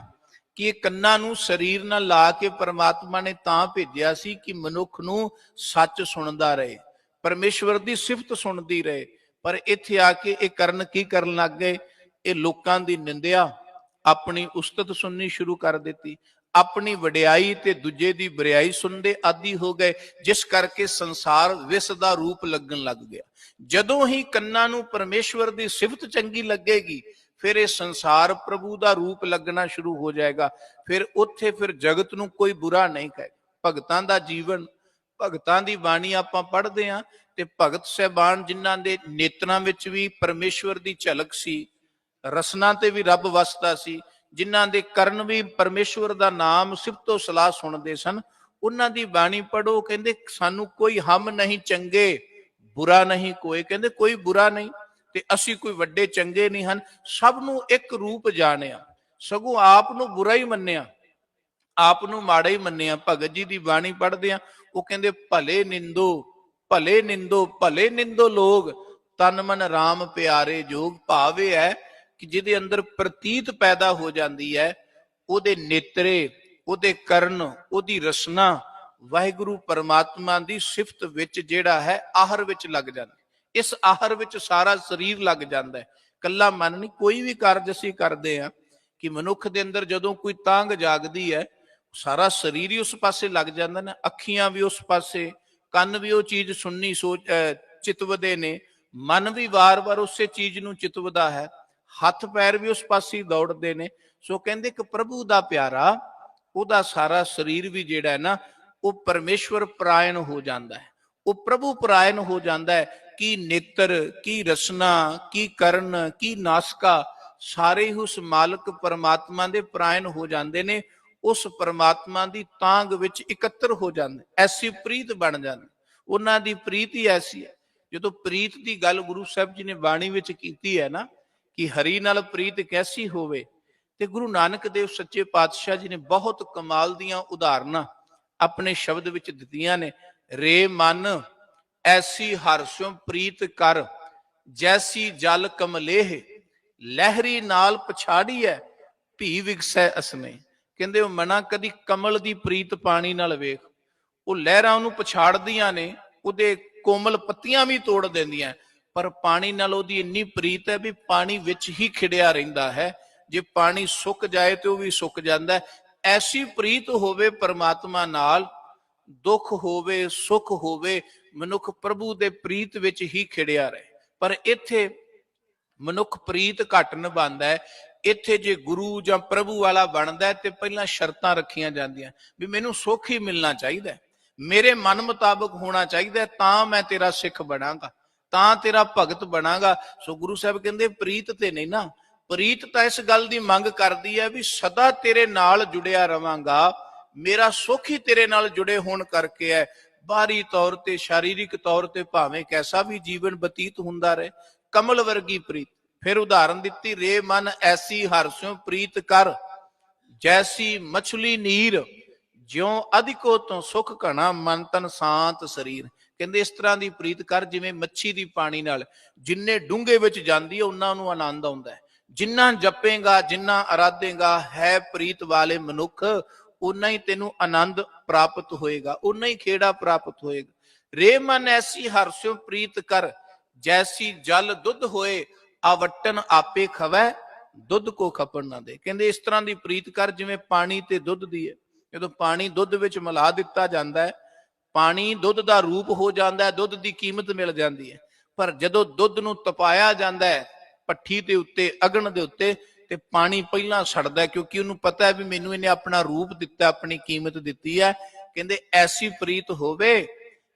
ਕਿ ਇਹ ਕੰਨਾਂ ਨੂੰ ਸਰੀਰ ਨਾਲ ਲਾ ਕੇ ਪਰਮਾਤਮਾ ਨੇ ਤਾਂ ਭੇਜਿਆ ਸੀ ਕਿ ਮਨੁੱਖ ਨੂੰ ਸੱਚ ਸੁਣਦਾ ਰਹੇ, ਪਰਮੇਸ਼ਵਰ ਦੀ ਸਿਫਤ ਸੁਣਦੀ ਰਹੇ। ਪਰ ਇੱਥੇ ਆ ਕੇ ਇਹ ਕਰਨ ਕੀ ਕਰਨ ਲੱਗ ਗਏ? ਇਹ ਲੋਕਾਂ ਦੀ ਨਿੰਦਿਆ, ਆਪਣੀ ਉਸਤਤ ਸੁਣਨੀ ਸ਼ੁਰੂ ਕਰ ਦਿੱਤੀ, ਆਪਣੀ ਵਡਿਆਈ ਤੇ ਦੂਜੇ ਦੀ ਬੁਰਿਆਈ ਸੁਣਦੇ ਆਦੀ ਹੋ ਗਏ, ਜਿਸ ਕਰਕੇ ਸੰਸਾਰ ਵਿਸ ਦਾ ਰੂਪ ਲੱਗਣ ਲੱਗ ਗਿਆ। ਜਦੋਂ ਹੀ ਕੰਨਾਂ ਨੂੰ ਪਰਮੇਸ਼ਵਰ ਦੀ ਸਿਫਤ ਚੰਗੀ ਲੱਗੇਗੀ, ਫਿਰ ਇਹ ਸੰਸਾਰ ਪ੍ਰਭੂ ਦਾ ਰੂਪ ਲੱਗਣਾ ਸ਼ੁਰੂ ਹੋ ਜਾਏਗਾ। ਫਿਰ ਉੱਥੇ ਜਗਤ ਨੂੰ ਕੋਈ ਬੁਰਾ ਨਹੀਂ ਕਹੇ। ਭਗਤਾਂ ਦਾ ਜੀਵਨ, ਭਗਤਾਂ ਦੀ ਬਾਣੀ ਆਪਾਂ ਪੜ੍ਹਦੇ ਹਾਂ, ਤੇ ਭਗਤ ਸਾਹਿਬਾਨ ਜਿਨ੍ਹਾਂ ਦੇ ਨੇਤਰਾਂ ਵਿੱਚ ਵੀ ਪਰਮੇਸ਼ਵਰ ਦੀ ਝਲਕ ਸੀ, ਰਸਨਾ ਤੇ ਵੀ ਰੱਬ ਵਸਦਾ ਸੀ, ਜਿਨ੍ਹਾਂ ਦੇ ਕਰਨ ਵੀ ਪਰਮੇਸ਼ਵਰ ਦਾ ਨਾਮ ਸਿਫਤੋ ਸਲਾਹ ਸੁਣਦੇ ਸਨ, ਉਹਨਾਂ ਦੀ ਬਾਣੀ ਪੜ੍ਹੋ। ਕਹਿੰਦੇ ਸਾਨੂੰ ਕੋਈ ਹਮ ਨਹੀਂ ਚੰਗੇ, ਬੁਰਾ ਨਹੀਂ ਕੋਈ। ਕਹਿੰਦੇ ਕੋਈ ਬੁਰਾ ਨਹੀਂ ਤੇ ਅਸੀਂ ਕੋਈ ਵੱਡੇ ਚੰਗੇ ਨਹੀਂ ਹਨ, ਸਭ ਨੂੰ ਇੱਕ ਰੂਪ ਜਾਣਿਆ, ਸਗੋਂ ਆਪ ਨੂੰ ਬੁਰਾ ਹੀ ਮੰਨਿਆ, ਆਪ ਨੂੰ ਮਾੜਾ ਹੀ ਮੰਨਿਆ। ਭਗਤ ਜੀ ਦੀ ਬਾਣੀ ਪੜ੍ਹਦੇ ਆ, ਉਹ ਕਹਿੰਦੇ ਭਲੇ ਨਿੰਦੋ ਭਲੇ ਨਿੰਦੋ, ਭਲੇ ਨਿੰਦੋ ਲੋਗ, ਤਨ ਮਨ ਰਾਮ ਪਿਆਰੇ ਜੋਗ। ਭਾਵ ਇਹ ਹੈ ਕਿ ਜਿਹਦੇ ਅੰਦਰ ਪ੍ਰਤੀਤ ਪੈਦਾ ਹੋ ਜਾਂਦੀ ਹੈ, ਉਹਦੇ ਨੇਤਰੇ, ਉਹਦੇ ਕਰਨ, ਉਹਦੀ ਰਸਨਾ ਵਾਹਿਗੁਰੂ ਪਰਮਾਤਮਾ ਦੀ ਸਿਫਤ ਵਿੱਚ ਜਿਹੜਾ ਹੈ ਆਹਰ ਵਿੱਚ ਲੱਗ ਜਾਂਦਾ। ਇਸ ਆਹਰ ਵਿੱਚ ਸਾਰਾ ਸਰੀਰ ਲੱਗ ਜਾਂਦਾ ਹੈ, ਕੱਲਾ ਮਨ ਨਹੀਂ। ਕੋਈ ਵੀ ਕਾਰਜ ਅਸੀਂ ਕਰਦੇ ਹਾਂ ਕਿ ਮਨੁੱਖ ਦੇ ਅੰਦਰ ਜਦੋਂ ਕੋਈ ਤਾਂਘ ਜਾਗਦੀ ਹੈ, ਸਾਰਾ ਸਰੀਰ ਹੀ ਉਸ ਪਾਸੇ ਲੱਗ ਜਾਂਦਾ ਨਾ। ਅੱਖੀਆਂ ਵੀ ਉਸ ਪਾਸੇ, ਕੰਨ ਵੀ ਉਹ ਚੀਜ਼ ਸੁਣਨੀ ਚਿਤਵਦੇ ਨੇ, ਮਨ ਵੀ ਵਾਰ-ਵਾਰ ਉਸੇ ਚੀਜ਼ ਨੂੰ ਚਿਤਵਦਾ ਹੈ, ਹੱਥ ਪੈਰ ਵੀ ਉਸ ਪਾਸੇ ਦੌੜਦੇ ਨੇ। ਸੋ ਕਹਿੰਦੇ ਕਿ ਪ੍ਰਭੂ ਦਾ ਪਿਆਰਾ, ਉਹਦਾ ਸਾਰਾ ਸਰੀਰ ਵੀ ਜਿਹੜਾ ਹੈ ਨਾ, ਉਹ ਪਰਮੇਸ਼ਵਰ ਪਰਾਇਣ ਹੋ ਜਾਂਦਾ ਹੈ, ਉਹ ਪ੍ਰਭੂ ਪਰਾਇਣ ਹੋ ਜਾਂਦਾ ਹੈ। ਕੀ ਨੇਤਰ, ਕੀ ਰਸਨਾ, ਕੀ ਕਰਨ, ਕੀ ਨਾਸਕਾ, ਸਾਰੇ ਹੀ ਉਸ ਮਾਲਕ ਪਰਮਾਤਮਾ ਦੇ ਪਰਾਇਣ ਹੋ ਜਾਂਦੇ ਨੇ, ਉਸ ਪਰਮਾਤਮਾ ਦੀ ਤਾਂਘ ਵਿੱਚ ਇਕੱਤਰ ਹੋ ਜਾਂਦੇ, ਐਸੀ ਪ੍ਰੀਤ ਬਣ ਜਾਂਦੀ। ਉਹਨਾਂ ਦੀ ਪ੍ਰੀਤ ਹੀ ਐਸੀ ਹੈ। ਜਦੋਂ ਪ੍ਰੀਤ ਦੀ ਗੱਲ ਗੁਰੂ ਸਾਹਿਬ ਜੀ ਨੇ ਬਾਣੀ ਵਿੱਚ ਕੀਤੀ ਹੈ ਨਾ, ਕਿ ਹਰੀ ਨਾਲ ਪ੍ਰੀਤ ਕੈਸੀ ਹੋਵੇ, ਤੇ ਗੁਰੂ ਨਾਨਕ ਦੇਵ ਸੱਚੇ ਪਾਤਸ਼ਾਹ ਜੀ ਨੇ ਬਹੁਤ ਕਮਾਲ ਦੀਆਂ ਉਦਾਹਰਨਾਂ ਆਪਣੇ ਸ਼ਬਦ ਵਿੱਚ ਦਿੱਤੀਆਂ ਨੇ। ਰੇ ਮਨ ਐਸੀ ਹਰਸਿਓ ਪ੍ਰੀਤ ਕਰ, ਜੈਸੀ ਜਲ ਕਮਲੇਹ, ਲਹਿਰੀ ਨਾਲ ਪਛਾੜੀ ਹੈ, ਭੀ ਵਿਗਸੈ ਅਸਨੇ। ਕਹਿੰਦੇ ਉਹ ਮਨਾ ਕਦੀ ਕਮਲ ਦੀ ਪ੍ਰੀਤ ਪਾਣੀ ਨਾਲ ਵੇਖ, ਉਹ ਲਹਿਰਾਂ ਉਹਨੂੰ ਪਛਾੜਦੀਆਂ ਨੇ, ਉਹਦੇ ਕੋਮਲ ਪੱਤੀਆਂ ਵੀ ਤੋੜ ਦਿੰਦੀਆਂ, ਪਰ ਪਾਣੀ ਨਾਲ ਉਹਦੀ ਇੰਨੀ ਪ੍ਰੀਤ ਹੈ ਵੀ ਪਾਣੀ ਵਿੱਚ ਹੀ ਖਿੜਿਆ ਰਹਿੰਦਾ ਹੈ। ਜੇ ਪਾਣੀ ਸੁੱਕ ਜਾਏ ਤੇ ਉਹ ਵੀ ਸੁੱਕ ਜਾਂਦਾ। ਐਸੀ ਪ੍ਰੀਤ ਹੋਵੇ ਪਰਮਾਤਮਾ ਨਾਲ, ਦੁੱਖ ਹੋਵੇ ਸੁੱਖ ਹੋਵੇ, ਮਨੁੱਖ ਪ੍ਰਭੂ ਦੇ ਪ੍ਰੀਤ ਵਿੱਚ ਹੀ ਖਿੜਿਆ ਰਹੇ। ਪਰ ਇੱਥੇ ਮਨੁੱਖ ਪ੍ਰੀਤ ਘੱਟ ਨਿਭਾਉਂਦਾ ਹੈ। ਇੱਥੇ ਜੇ ਗੁਰੂ ਜਾਂ ਪ੍ਰਭੂ ਵਾਲਾ ਬਣਦਾ ਤੇ ਪਹਿਲਾਂ ਸ਼ਰਤਾਂ ਰੱਖੀਆਂ ਜਾਂਦੀਆਂ ਵੀ ਮੈਨੂੰ ਸੁੱਖ ਹੀ ਮਿਲਣਾ ਚਾਹੀਦਾ, ਮੇਰੇ ਮਨ ਮੁਤਾਬਕ ਹੋਣਾ ਚਾਹੀਦਾ, ਤਾਂ ਮੈਂ ਤੇਰਾ ਸਿੱਖ ਬਣਾਂਗਾ, ਤਾਂ ਤੇਰਾ ਭਗਤ ਬਣਾਂਗਾ। ਸੋ ਗੁਰੂ ਸਾਹਿਬ ਕਹਿੰਦੇ ਪ੍ਰੀਤ ਤੇ ਨਹੀਂ ਨਾ, ਪ੍ਰੀਤ ਤਾਂ ਇਸ ਗੱਲ ਦੀ ਮੰਗ ਕਰਦੀ ਹੈ ਵੀ ਸਦਾ ਤੇਰੇ ਨਾਲ ਜੁੜਿਆ ਰਵਾਂਗਾ, ਮੇਰਾ ਸੁੱਖ ਹੀ ਤੇਰੇ ਨਾਲ ਜੁੜੇ ਹੋਣ ਕਰਕੇ ਹੈ। ਬਾਹਰੀ ਤੌਰ ਤੇ ਸ਼ਾਰੀਰਿਕ ਤੌਰ ਤੇ ਭਾਵੇਂ ਕੈਸਾ ਵੀ ਜੀਵਨ ਬਤੀਤ ਹੁੰਦਾ ਰਹੇ, ਕਮਲ ਵਰਗੀ ਪ੍ਰੀਤ। ਫਿਰ ਉਦਾਹਰਨ ਦਿੱਤੀ, ਰੇ ਮਨ ਐਸੀ ਹਰਸਿਓ ਪ੍ਰੀਤ ਕਰ, ਜੈਸੀ ਮਛਲੀ ਨੀਰ, ਜਿਉ ਅਧਿਕੋ ਤੋਂ ਸੁਖ ਘਣਾ, ਮਨ ਤਨ ਸ਼ਾਂਤ ਸਰੀਰ। ਕਹਿੰਦੇ ਇਸ ਤਰ੍ਹਾਂ ਦੀ ਪ੍ਰੀਤ ਕਰ ਜਿਵੇਂ ਮੱਛੀ ਦੀ ਪਾਣੀ ਨਾਲ, ਜਿੰਨੇ ਡੂੰਘੇ ਵਿੱਚ ਜਾਂਦੀ ਹੈ ਉਹਨਾਂ ਨੂੰ ਆਨੰਦ ਆਉਂਦਾ ਹੈ। ਜਿੰਨਾ ਜਪੇਗਾ, ਜਿੰਨਾ ਅਰਾਧੇਗਾ ਹੈ ਪ੍ਰੀਤ ਵਾਲੇ ਮਨੁੱਖ, ਉਨਾ ਹੀ ਤੈਨੂੰ ਆਨੰਦ ਪ੍ਰਾਪਤ ਹੋਏਗਾ, ਉਨਾ ਹੀ ਖੇੜਾ ਪ੍ਰਾਪਤ ਹੋਏਗਾ। ਰੇ ਮਨ ਐਸੀ ਹਰਸਿਓ ਪ੍ਰੀਤ ਕਰ, ਜੈਸੀ ਜਲ ਦੁੱਧ ਹੋਏ, ਆਵਟਨ ਆਪੇ ਖਵੈ, ਦੁੱਧ ਕੋ ਖਪਣ ਨਾ ਦੇ। ਕਹਿੰਦੇ ਇਸ ਤਰ੍ਹਾਂ ਦੀ ਪ੍ਰੀਤ ਕਰ ਜਿਵੇਂ ਪਾਣੀ ਤੇ ਦੁੱਧ ਦੀ ਹੈ। ਜਦੋਂ ਪਾਣੀ ਦੁੱਧ ਵਿੱਚ ਮਿਲਾ ਦਿੱਤਾ ਜਾਂਦਾ ਹੈ, ਪਾਣੀ ਦੁੱਧ ਦਾ ਰੂਪ ਹੋ ਜਾਂਦਾ ਹੈ, ਦੁੱਧ ਦੀ ਕੀਮਤ ਮਿਲ ਜਾਂਦੀ ਹੈ। ਪਰ ਜਦੋਂ ਦੁੱਧ ਨੂੰ ਤਪਾਇਆ ਜਾਂਦਾ ਹੈ ਭੱਠੀ ਦੇ ਉੱਤੇ, ਅਗਨ ਦੇ ਉੱਤੇ, ਤੇ ਪਾਣੀ ਪਹਿਲਾਂ ਸੜਦਾ, ਕਿਉਂਕਿ ਉਹਨੂੰ ਪਤਾ ਹੈ ਵੀ ਮੈਨੂੰ ਇਹਨੇ ਆਪਣਾ ਰੂਪ ਦਿੱਤਾ, ਆਪਣੀ ਕੀਮਤ ਦਿੱਤੀ ਹੈ। ਕਹਿੰਦੇ ਐਸੀ ਪ੍ਰੀਤ ਹੋਵੇ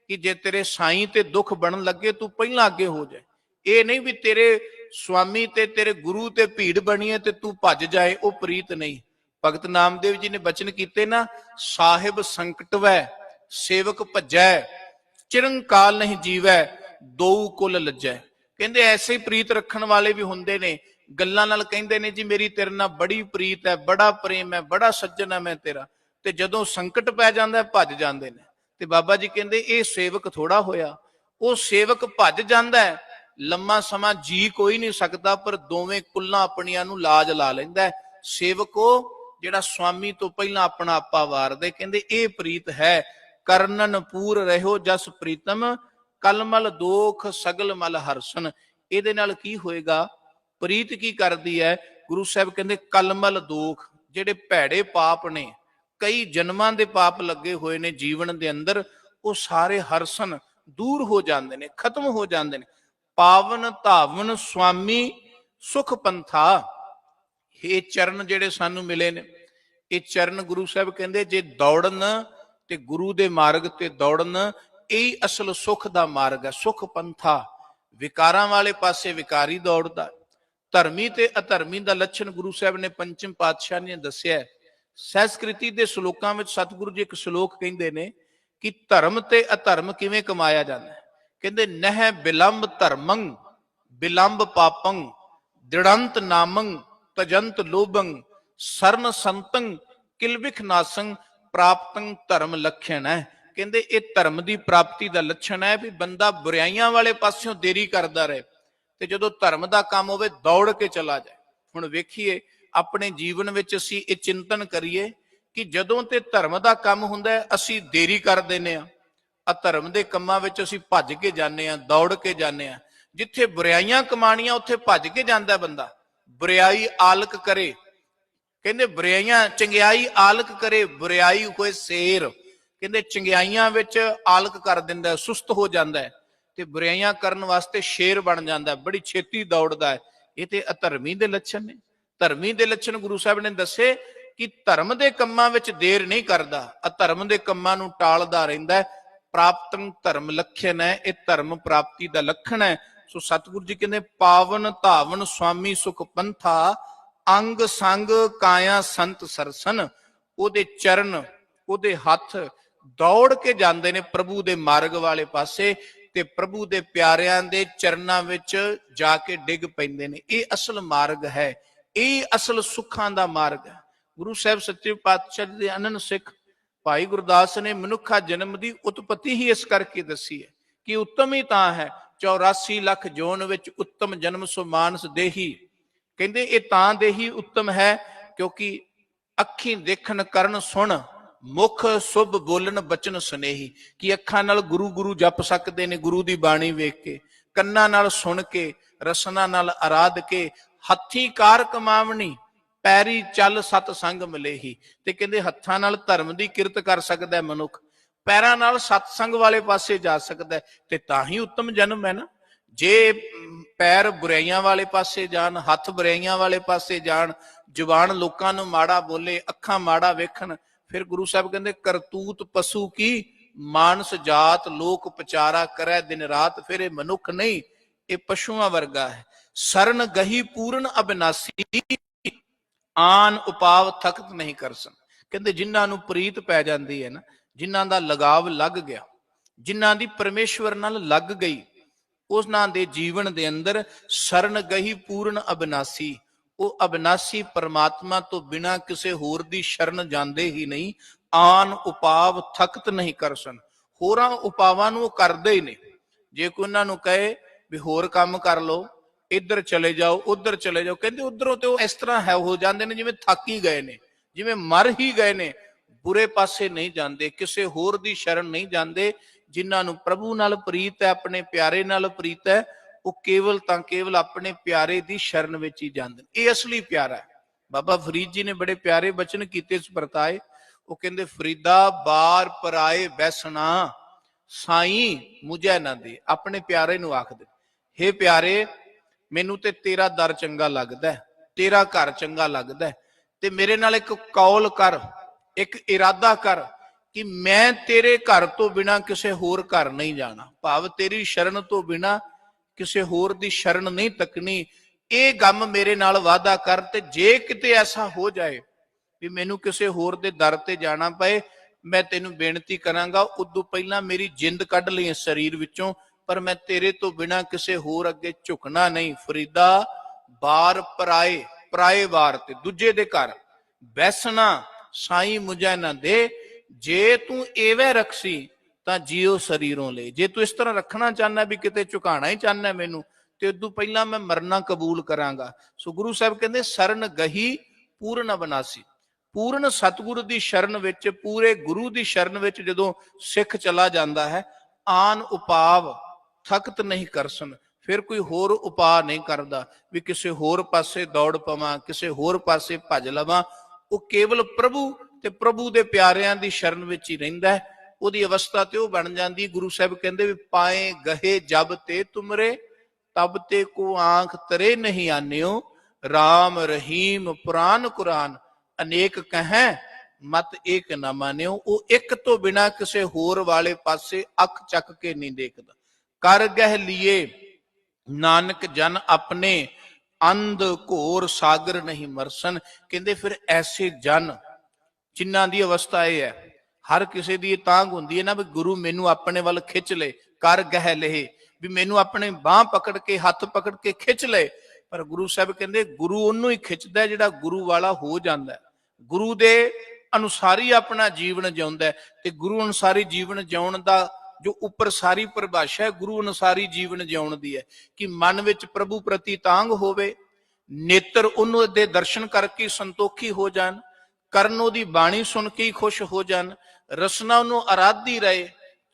ਕਿ ਜੇ ਤੇਰੇ ਸਾਈਂ ਤੇ ਦੁੱਖ ਬਣਨ ਲੱਗੇ ਤੂੰ ਪਹਿਲਾਂ ਅੱਗੇ ਹੋ ਜਾਏ। ਇਹ ਨਹੀਂ ਵੀ ਤੇਰੇ ਸਵਾਮੀ ਤੇ ਤੇਰੇ ਗੁਰੂ ਤੇ ਭੀੜ ਬਣੀ ਹੈ ਤੇ ਤੂੰ ਭੱਜ ਜਾਏ, ਉਹ ਪ੍ਰੀਤ ਨਹੀਂ। ਭਗਤ ਨਾਮਦੇਵ ਜੀ ਨੇ ਬਚਨ ਕੀਤੇ ਨਾ, ਸਾਹਿਬ ਸੰਕਟ ਵੈ ਸੇਵਕ ਭੱਜੈ, ਚਿਰੰਕਾਲ ਨਹੀਂ ਜੀਵੈ, ਦੋ ਕੁਲ ਲੱਜੈ। ਕਹਿੰਦੇ ਐਸੇ ਪ੍ਰੀਤ ਰੱਖਣ ਵਾਲੇ ਵੀ ਹੁੰਦੇ ਨੇ, ਗੱਲਾਂ ਨਾਲ ਕਹਿੰਦੇ ਨੇ ਜੀ ਮੇਰੀ ਤੇਰੇ ਨਾਲ ਬੜੀ ਪ੍ਰੀਤ ਹੈ, ਬੜਾ ਪ੍ਰੇਮ ਹੈ, ਬੜਾ ਸੱਜਣ ਹੈ ਮੈਂ ਤੇਰਾ, ਤੇ ਜਦੋਂ ਸੰਕਟ ਪੈ ਜਾਂਦਾ ਭੱਜ ਜਾਂਦੇ ਨੇ। ਤੇ ਬਾਬਾ ਜੀ ਕਹਿੰਦੇ ਇਹ ਸੇਵਕ ਥੋੜਾ ਹੋਇਆ। ਉਹ ਸੇਵਕ ਭੱਜ ਜਾਂਦਾ ਹੈ, ਲੰਮਾ ਸਮਾਂ ਜੀ ਕੋਈ ਨਹੀਂ ਸਕਦਾ, ਪਰ ਦੋਵੇਂ ਕੁੱਲਾਂ ਆਪਣੀਆਂ ਨੂੰ ਲਾਜ ਲਾ ਲੈਂਦਾ। ਸੇਵਕ ਉਹ ਜਿਹੜਾ ਸਵਾਮੀ ਤੋਂ ਪਹਿਲਾਂ ਆਪਣਾ ਆਪਾ ਵਾਰਦੇ। ਕਹਿੰਦੇ ਇਹ ਪ੍ਰੀਤ ਹੈ। ਕਰਨਨ ਪੂਰ ਰਹਿਓ ਜਸ ਪ੍ਰੀਤਮ, ਕਲਮਲ ਦੋਖ ਸਗਲ ਮਲ ਹਰਸਨ। ਇਹਦੇ ਨਾਲ ਕੀ ਹੋਏਗਾ? ਪ੍ਰੀਤ ਕੀ ਕਰਦੀ ਹੈ? ਗੁਰੂ ਸਾਹਿਬ ਕਹਿੰਦੇ ਕਲਮਲ ਦੋਖ, ਜਿਹੜੇ ਭੈੜੇ ਪਾਪ ਨੇ, ਕਈ ਜਨਮਾਂ ਦੇ ਪਾਪ ਲੱਗੇ ਹੋਏ ਨੇ ਜੀਵਨ ਦੇ ਅੰਦਰ, ਉਹ ਸਾਰੇ ਹਰਸਨ ਦੂਰ ਹੋ ਜਾਂਦੇ ਨੇ, ਖਤਮ ਹੋ ਜਾਂਦੇ ਨੇ। ਪਾਵਨ ਧਾਵਨ ਸੁਆਮੀ ਸੁਖ ਪੰਥਾ। ਇਹ ਚਰਨ ਜਿਹੜੇ ਸਾਨੂੰ ਮਿਲੇ ਨੇ, ਇਹ ਚਰਨ ਗੁਰੂ ਸਾਹਿਬ ਕਹਿੰਦੇ ਜੇ ਦੌੜਨ ਤੇ ਗੁਰੂ ਦੇ ਮਾਰਗ ਤੇ ਦੌੜਨ, ਇਹ ਅਸਲ ਸੁਖ ਦਾ ਮਾਰਗ ਹੈ। ਸੁਖ ਪੰਥਾ, ਵਿਕਾਰਾਂ ਵਾਲੇ ਪਾਸੇ ਵਿਕਾਰੀ ਦੌੜਦਾ। ਧਰਮੀ ਤੇ ਅਧਰਮੀ ਦਾ ਲੱਛਣ ਗੁਰੂ ਸਾਹਿਬ ਨੇ ਪੰਚਮ ਪਾਤਸ਼ਾਹ ਨੇ ਦੱਸਿਆ। ਸੰਸਕ੍ਰਿਤੀ ਦੇ ਸ਼ਲੋਕਾਂ ਵਿੱਚ ਸਤਿਗੁਰੂ ਜੀ ਇੱਕ ਸ਼ਲੋਕ ਕਹਿੰਦੇ ਨੇ ਕਿ ਧਰਮ ਤੇ ਅਧਰਮ ਕਿਵੇਂ ਕਮਾਇਆ ਜਾਂਦਾ ਹੈ। ਕਹਿੰਦੇ ਨਹਿ ਬਿਲੰਬ ਧਰਮੰ ਬਿਲੰਬ ਪਾਪੰ, ਦ੍ਰਿੜੰਤ ਨਾਮੰ ਤਜੰਤ ਲੋਭੰ, ਸਰਨ ਸੰਤੰ ਕਿਲਵਿਖ ਨਾਸੰ, ਪ੍ਰਾਪਤੰ ਧਰਮ ਲਖਣ ਹੈ। ਕਹਿੰਦੇ ਇਹ ਧਰਮ ਦੀ ਪ੍ਰਾਪਤੀ ਦਾ ਲੱਛਣ ਹੈ ਵੀ ਬੰਦਾ ਬੁਰਾਈਆਂ ਵਾਲੇ ਪਾਸਿਓਂ ਦੇਰੀ ਕਰਦਾ ਰਹੇ ਤੇ ਜਦੋਂ ਧਰਮ ਦਾ ਕੰਮ ਹੋਵੇ ਦੌੜ ਕੇ ਚਲਾ ਜਾਏ। ਹੁਣ ਵੇਖੀਏ ਆਪਣੇ ਜੀਵਨ ਵਿੱਚ ਅਸੀਂ ਇਹ ਚਿੰਤਨ ਕਰੀਏ ਕਿ ਜਦੋਂ ਤੇ ਧਰਮ ਦਾ ਕੰਮ ਹੁੰਦਾ ਹੈ ਅਸੀਂ ਦੇਰੀ ਕਰ ਦਿੰਦੇ ਹਾਂ, ਅਧਰਮ ਦੇ ਕੰਮਾਂ ਵਿੱਚ ਅਸੀਂ ਭੱਜ ਕੇ ਜਾਂਦੇ ਹਾਂ, ਦੌੜ ਕੇ ਜਾਂਦੇ ਹਾਂ। ਜਿੱਥੇ ਬੁਰਾਈਆਂ ਕਮਾਣੀਆਂ ਉੱਥੇ ਭੱਜ ਕੇ ਜਾਂਦਾ ਬੰਦਾ। ਬੁਰਾਈ ਆਲਕ ਕਰੇ, ਕਹਿੰਦੇ ਬੁਰਾਈਆਂ ਚੰਗਿਆਈ ਆਲਕ ਕਰੇ, ਬੁਰਾਈ ਹੋਏ ਸ਼ੇਰ। ਕਹਿੰਦੇ ਚੰਗਿਆਈਆਂ ਵਿੱਚ ਆਲਕ ਕਰ ਦਿੰਦਾ, ਸੁਸਤ ਹੋ ਜਾਂਦਾ ਹੈ, ਤੇ ਬੁਰਾਈਆਂ ਕਰਨ ਵਾਸਤੇ ਸ਼ੇਰ ਬਣ ਜਾਂਦਾ, ਬੜੀ ਛੇਤੀ ਦੌੜਦਾ ਹੈ। ਇਹ ਤੇ ਅਧਰਮੀ ਦੇ ਲੱਛਣ ਨੇ। ਧਰਮੀ ਦੇ ਲੱਛਣ ਗੁਰੂ ਸਾਹਿਬ ਨੇ ਦੱਸੇ ਕਿ ਧਰਮ ਦੇ ਕੰਮਾਂ ਵਿੱਚ ਦੇਰ ਨਹੀਂ ਕਰਦਾ, ਅਧਰਮ ਦੇ ਕੰਮਾਂ ਨੂੰ ਟਾਲਦਾ ਰਹਿੰਦਾ। ਪ੍ਰਾਪਤੰ ਧਰਮ ਲਖਣ ਹੈ, ਇਹ ਧਰਮ ਪ੍ਰਾਪਤੀ ਦਾ ਲੱਖਣ ਹੈ। ਸੋ ਸਤਿਗੁਰੂ ਜੀ ਕਹਿੰਦੇ ਪਾਵਨ ਧਾਵਨ ਸੁਆਮੀ ਸੁਖ ਪੰਥਾ, ਅੰਗ ਸੰਗ ਕਾਇਆ ਸੰਤ ਸਰਸਨ। ਉਹਦੇ ਚਰਨ, ਉਹਦੇ ਹੱਥ ਦੌੜ ਕੇ ਜਾਂਦੇ ਨੇ ਪ੍ਰਭੂ ਦੇ ਮਾਰਗ ਵਾਲੇ ਪਾਸੇ, ਤੇ ਪ੍ਰਭੂ ਦੇ ਪਿਆਰਿਆਂ ਦੇ ਚਰਨਾਂ ਵਿੱਚ ਜਾ ਕੇ ਡਿੱਗ ਪੈਂਦੇ ਨੇ। ਇਹ ਅਸਲ ਮਾਰਗ ਹੈ, ਇਹ ਅਸਲ ਸੁੱਖਾਂ ਦਾ ਮਾਰਗ ਹੈ। ਗੁਰੂ ਸਾਹਿਬ ਸੱਚੇ ਪਾਤਸ਼ਾਹ ਦੇ ਅਨੰਨ ਸਿੱਖ ਭਾਈ ਗੁਰਦਾਸ ਨੇ ਮਨੁੱਖਾ ਜਨਮ ਦੀ ਉਤਪਤੀ ਹੀ ਇਸ ਕਰਕੇ ਦੱਸੀ ਹੈ ਕਿ ਉੱਤਮ ਹੀ ਤਾਂ ਹੈ 84 ਲੱਖ ਜੋਨ ਵਿੱਚ ਉੱਤਮ ਜਨਮ ਸੋ ਮਾਨਸ ਦੇਹੀ। ਕਹਿੰਦੇ ਇਹ ਤਾਂ ਦੇਹੀ ਉੱਤਮ ਹੈ ਕਿਉਂਕਿ ਅੱਖੀਂ ਦੇਖਣ ਕਰਨ ਸੁਣ, ਮੁਖ ਸੁਭ ਬੋਲਣ ਬਚਨ ਸੁਨੇਹੀ, ਕਿ ਅੱਖਾਂ ਨਾਲ ਗੁਰੂ ਗੁਰੂ ਜਪ ਸਕਦੇ ਨੇ ਗੁਰੂ ਦੀ ਬਾਣੀ ਵੇਖ ਕੇ, ਕੰਨਾਂ ਨਾਲ ਸੁਣ ਕੇ, ਰਸਨਾ ਨਾਲ ਆਰਾਧ ਕੇ, ਹੱਥੀਂ ਕਾਰ ਕਮਾਵਣੀ, ਪੈਰੀ ਚੱਲ ਸਤ ਸੰਗ ਮਿਲੇਹੀ। ਤੇ ਕਹਿੰਦੇ ਹੱਥਾਂ ਨਾਲ ਧਰਮ ਦੀ ਕਿਰਤ ਕਰ ਸਕਦਾ ਮਨੁੱਖ, ਪੈਰਾਂ ਨਾਲ ਸਤ ਸੰਗ ਵਾਲੇ ਪਾਸੇ ਜਾ ਸਕਦਾ, ਤੇ ਤਾਂ ਹੀ ਉੱਤਮ ਜਨਮ ਹੈ ਨਾ। ਜੇ ਪੈਰ ਬੁਰਾਈਆਂ ਵਾਲੇ ਪਾਸੇ ਜਾਣ, ਹੱਥ ਬੁਰਾਈਆਂ ਵਾਲੇ ਪਾਸੇ ਜਾਣ, ਜ਼ੁਬਾਨ ਲੋਕਾਂ ਨੂੰ ਮਾੜਾ ਬੋਲੇ, ਅੱਖਾਂ ਮਾੜਾ ਵੇਖਣ, ਫਿਰ ਗੁਰੂ ਸਾਹਿਬ ਕਹਿੰਦੇ ਕਰਤੂਤ ਪਸ਼ੂ ਕੀ ਮਾਨਸ ਜਾਤ, ਲੋਕ ਪਚਾਰਾ ਕਰੈ ਦਿਨ ਰਾਤ। ਫਿਰ ਇਹ ਮਨੁੱਖ ਨਹੀਂ, ਇਹ ਪਸ਼ੂਆਂ ਵਰਗਾ ਹੈ। ਸਰਨ ਗਹੀ ਪੂਰਨ ਅਬਿਨਾਸੀ, ਆਨ ਉਪਾਵ ਥਕਤ ਨਹੀਂ ਕਰਸਨ। ਕਹਿੰਦੇ ਜਿਨ੍ਹਾਂ ਨੂੰ ਪ੍ਰੀਤ ਪੈ ਜਾਂਦੀ ਹੈ ਨਾ, ਜਿਨ੍ਹਾਂ ਦਾ ਲਗਾਵ ਲੱਗ ਗਿਆ, ਜਿਨ੍ਹਾਂ ਦੀ ਪਰਮੇਸ਼ਵਰ ਨਾਲ ਲੱਗ ਗਈ, ਉਹਨਾਂ ਦੇ ਜੀਵਨ ਦੇ ਅੰਦਰ ਸਰਨ ਗਹੀ ਪੂਰਨ ਅਬਿਨਾਸੀ, ਉਹ ਅਬਿਨਾਸੀ ਪਰਮਾਤਮਾ ਤੋਂ ਬਿਨਾਂ ਕਿਸੇ ਹੋਰ ਦੀ ਸ਼ਰਨ ਜਾਂਦੇ ਹੀ ਨਹੀਂ। ਆਨ ਉਪਾਵ ਥਕਤ ਨਹੀਂ ਕਰਸਨ, ਹੋਰਾਂ ਉਪਾਵਾਂ ਨੂੰ ਉਹ ਕਰਦੇ ਹੀ ਨੇ। ਜੇ ਕੋਈ ਉਹਨਾਂ ਨੂੰ ਕਹੇ ਵੀ ਹੋਰ ਕੰਮ ਕਰ ਲਓ, ਇੱਧਰ ਚਲੇ ਜਾਓ, ਉੱਧਰ ਚਲੇ ਜਾਓ, ਕਹਿੰਦੇ ਉੱਧਰੋਂ ਤੇ ਉਹ ਇਸ ਤਰ੍ਹਾਂ ਹੈ ਹੋ ਜਾਂਦੇ ਨੇ ਜਿਵੇਂ ਥੱਕ ਹੀ ਗਏ ਨੇ, ਜਿਵੇਂ ਮਰ ਹੀ ਗਏ ਨੇ। ਬੁਰੇ ਪਾਸੇ ਨਹੀਂ ਜਾਂਦੇ, ਕਿਸੇ ਹੋਰ ਦੀ ਸ਼ਰਨ ਨਹੀਂ ਜਾਂਦੇ। ਜਿਨ੍ਹਾਂ ਨੂੰ ਪ੍ਰਭੂ ਨਾਲ ਪ੍ਰੀਤ ਹੈ, ਆਪਣੇ ਪਿਆਰੇ ਨਾਲ ਪ੍ਰੀਤ ਹੈ, ਉਹ ਕੇਵਲ ਤਾਂ ਕੇਵਲ ਆਪਣੇ ਪਿਆਰੇ ਦੀ ਸ਼ਰਨ ਵਿੱਚ ਹੀ ਜਾਂਦੇ ਨੇ। ਇਹ ਅਸਲੀ ਪਿਆਰਾ ਹੈ। ਬਾਬਾ ਫਰੀਦ ਜੀ ਨੇ ਬੜੇ ਪਿਆਰੇ ਬਚਨ ਕੀਤੇ ਇਸ ਵਰਤਾਏ। ਉਹ ਕਹਿੰਦੇ ਫਰੀਦਾ ਬਾਰ ਪਰਾਏ ਬੈਸਣਾ, ਸਾਈਂ ਮੁਝੇ ਨਾ ਦੇ। ਆਪਣੇ ਪਿਆਰੇ ਨੂੰ ਆਖਦੇ, ਹੇ ਪਿਆਰੇ ਮੈਨੂੰ ਤੇ ਤੇਰਾ ਦਰ ਚੰਗਾ ਲੱਗਦਾ, ਤੇਰਾ ਘਰ ਚੰਗਾ ਲੱਗਦਾ, ਤੇ ਮੇਰੇ ਨਾਲ ਇੱਕ ਕੌਲ ਕਰ, ਇੱਕ ਇਰਾਦਾ ਕਰ ਕਿ ਮੈਂ ਤੇਰੇ ਘਰ ਤੋਂ ਬਿਨਾਂ ਕਿਸੇ ਹੋਰ ਘਰ ਨਹੀਂ ਜਾਣਾ, ਭਾਵ ਤੇਰੀ ਸ਼ਰਨ ਤੋਂ ਬਿਨਾਂ ਕਿਸੇ ਹੋਰ ਦੀ ਸ਼ਰਨ ਨਹੀਂ ਤੱਕਣੀ। ਇਹ ਗਮ ਮੇਰੇ ਨਾਲ ਵਾਅਦਾ ਕਰ, ਤੇ ਜੇ ਕਿਤੇ ਐਸਾ ਹੋ ਜਾਏ ਵੀ ਮੈਨੂੰ ਕਿਸੇ ਹੋਰ ਦੇ ਦਰ ਤੇ ਜਾਣਾ ਪਏ, ਮੈਂ ਤੈਨੂੰ ਬੇਨਤੀ ਕਰਾਂਗਾ ਉਦੋਂ ਪਹਿਲਾਂ ਮੇਰੀ ਜਿੰਦ ਕੱਢ ਲਈ ਇਸ ਸਰੀਰ ਵਿੱਚੋਂ, ਪਰ ਮੈਂ ਤੇਰੇ ਤੋਂ ਬਿਨਾਂ ਕਿਸੇ ਹੋਰ ਅੱਗੇ ਝੁਕਣਾ ਨਹੀਂ। ਫਰੀਦਾ ਬਾਰ ਪਰਾਏ, ਪਰਾਏ ਵਾਰ ਤੇ ਦੂਜੇ ਦੇ ਘਰ ਬੈਸਣਾ, ਸਾਈਂ ਮੁਝੇ ਨਾ ਦੇ। ਜੇ ਤੂੰ ਐਵੇਂ ਰੱਖਸੀ ਤਾਂ ਜੀਓ ਸਰੀਰੋਂ ਲੈ। ਜੇ ਤੂੰ ਇਸ ਤਰ੍ਹਾਂ ਰੱਖਣਾ ਚਾਹੁੰਦਾ ਵੀ ਕਿਤੇ ਝੁਕਾਣਾ ਹੀ ਚਾਹੁੰਦਾ ਮੈਨੂੰ, ਤੇ ਉਦੋਂ ਪਹਿਲਾਂ ਮੈਂ ਮਰਨਾ ਕਬੂਲ ਕਰਾਂਗਾ। ਸੋ ਗੁਰੂ ਸਾਹਿਬ ਕਹਿੰਦੇ ਸਰਨ ਗਹੀ ਪੂਰਨ ਅਬਿਨਾਸੀ। ਪੂਰਨ ਸਤਿਗੁਰੂ ਦੀ ਸ਼ਰਨ ਵਿੱਚ, ਪੂਰੇ ਗੁਰੂ ਦੀ ਸ਼ਰਨ ਵਿੱਚ ਜਦੋਂ ਸਿੱਖ ਚਲਾ ਜਾਂਦਾ ਹੈ, ਆਨ ਉਪਾਵ ਥਕਤ ਨਹੀਂ ਕਰਸਨ। ਫਿਰ ਕੋਈ ਹੋਰ ਉਪਾਅ ਨਹੀਂ ਕਰਦਾ ਵੀ ਕਿਸੇ ਹੋਰ ਪਾਸੇ ਦੌੜ ਪਵਾਂ, ਕਿਸੇ ਹੋਰ ਪਾਸੇ ਭੱਜ ਲਵਾਂ। ਉਹ ਕੇਵਲ ਪ੍ਰਭੂ ਤੇ ਪ੍ਰਭੂ ਦੇ ਪਿਆਰਿਆਂ ਦੀ ਸ਼ਰਨ ਵਿੱਚ ਹੀ ਰਹਿੰਦਾ ਹੈ। ਉਹਦੀ ਅਵਸਥਾ ਤੇ ਉਹ ਬਣ ਜਾਂਦੀ। ਗੁਰੂ ਸਾਹਿਬ ਕਹਿੰਦੇ ਵੀ ਪਾਏ ਗਹੇ ਜਬ ਤੇ ਤੁਮਰੇ, ਤਬ ਤੇ ਕੋ ਆਂਖ ਤਰੇ ਨਹੀਂ ਆਨਿਓ, ਰਾਮ ਰਹੀਮ ਪੁਰਾਨ ਕੁਰਾਨ, ਅਨੇਕ ਕਹੈ ਮਤ ਏਕ ਨਾ ਮਾਨਿਓ। ਉਹ ਇੱਕ ਤੋਂ ਬਿਨਾਂ ਕਿਸੇ ਹੋਰ ਵਾਲੇ ਪਾਸੇ ਅੱਖ ਚੱਕ ਕੇ ਨਹੀਂ ਦੇਖਦਾ। ਕਰ ਗਹਿ ਲੀਏ ਨਾਨਕ ਜਨ ਆਪਣੇ, ਅੰਧ ਘੋਰ ਸਾਗਰ ਨਹੀਂ ਮਰਸਨ। ਕਹਿੰਦੇ ਫਿਰ ਐਸੇ ਜਨ ਜਿਨ੍ਹਾਂ ਦੀ ਅਵਸਥਾ ਇਹ ਹੈ, ਹਰ ਕਿਸੇ ਦੀ ਇਹ ਤਾਂਘ ਹੁੰਦੀ ਹੈ ਨਾ ਵੀ ਗੁਰੂ ਮੈਨੂੰ ਆਪਣੇ ਵੱਲ ਖਿੱਚ ਲੈ, ਕਰ ਗਹਿ ਲਏ, ਵੀ ਮੈਨੂੰ ਆਪਣੇ ਬਾਹ ਪਕੜ ਕੇ, ਹੱਥ ਪਕੜ ਕੇ ਖਿੱਚ ਲੈ। ਪਰ ਗੁਰੂ ਸਾਹਿਬ ਕਹਿੰਦੇ ਗੁਰੂ ਉਹਨੂੰ ਹੀ ਖਿੱਚਦਾ ਜਿਹੜਾ ਗੁਰੂ ਵਾਲਾ ਹੋ ਜਾਂਦਾ, ਗੁਰੂ ਦੇ ਅਨੁਸਾਰੀ ਆਪਣਾ ਜੀਵਨ ਜਿਉਂਦਾ। ਤੇ ਗੁਰੂ ਅਨੁਸਾਰੀ ਜੀਵਨ ਜਿਉਣ ਦਾ ਜੋ ਉੱਪਰ ਸਾਰੀ ਪਰਿਭਾਸ਼ਾ ਹੈ, ਗੁਰੂ ਅਨੁਸਾਰੀ ਜੀਵਨ ਜਿਉਣ ਦੀ ਹੈ ਕਿ ਮਨ ਵਿੱਚ ਪ੍ਰਭੂ ਪ੍ਰਤੀ ਤਾਂਘ ਹੋਵੇ, ਨੇਤਰ ਉਹਨੂੰ ਦੇ ਦਰਸ਼ਨ ਕਰਕੇ ਸੰਤੋਖੀ ਹੋ ਜਾਣ, ਕਰਨ ਉਹਦੀ ਬਾਣੀ ਸੁਣ ਕੇ ਖੁਸ਼ ਹੋ ਜਾਣ, ਰਸਨਾ ਉਹਨੂੰ ਆਰਾਧੀ ਰਹੇ,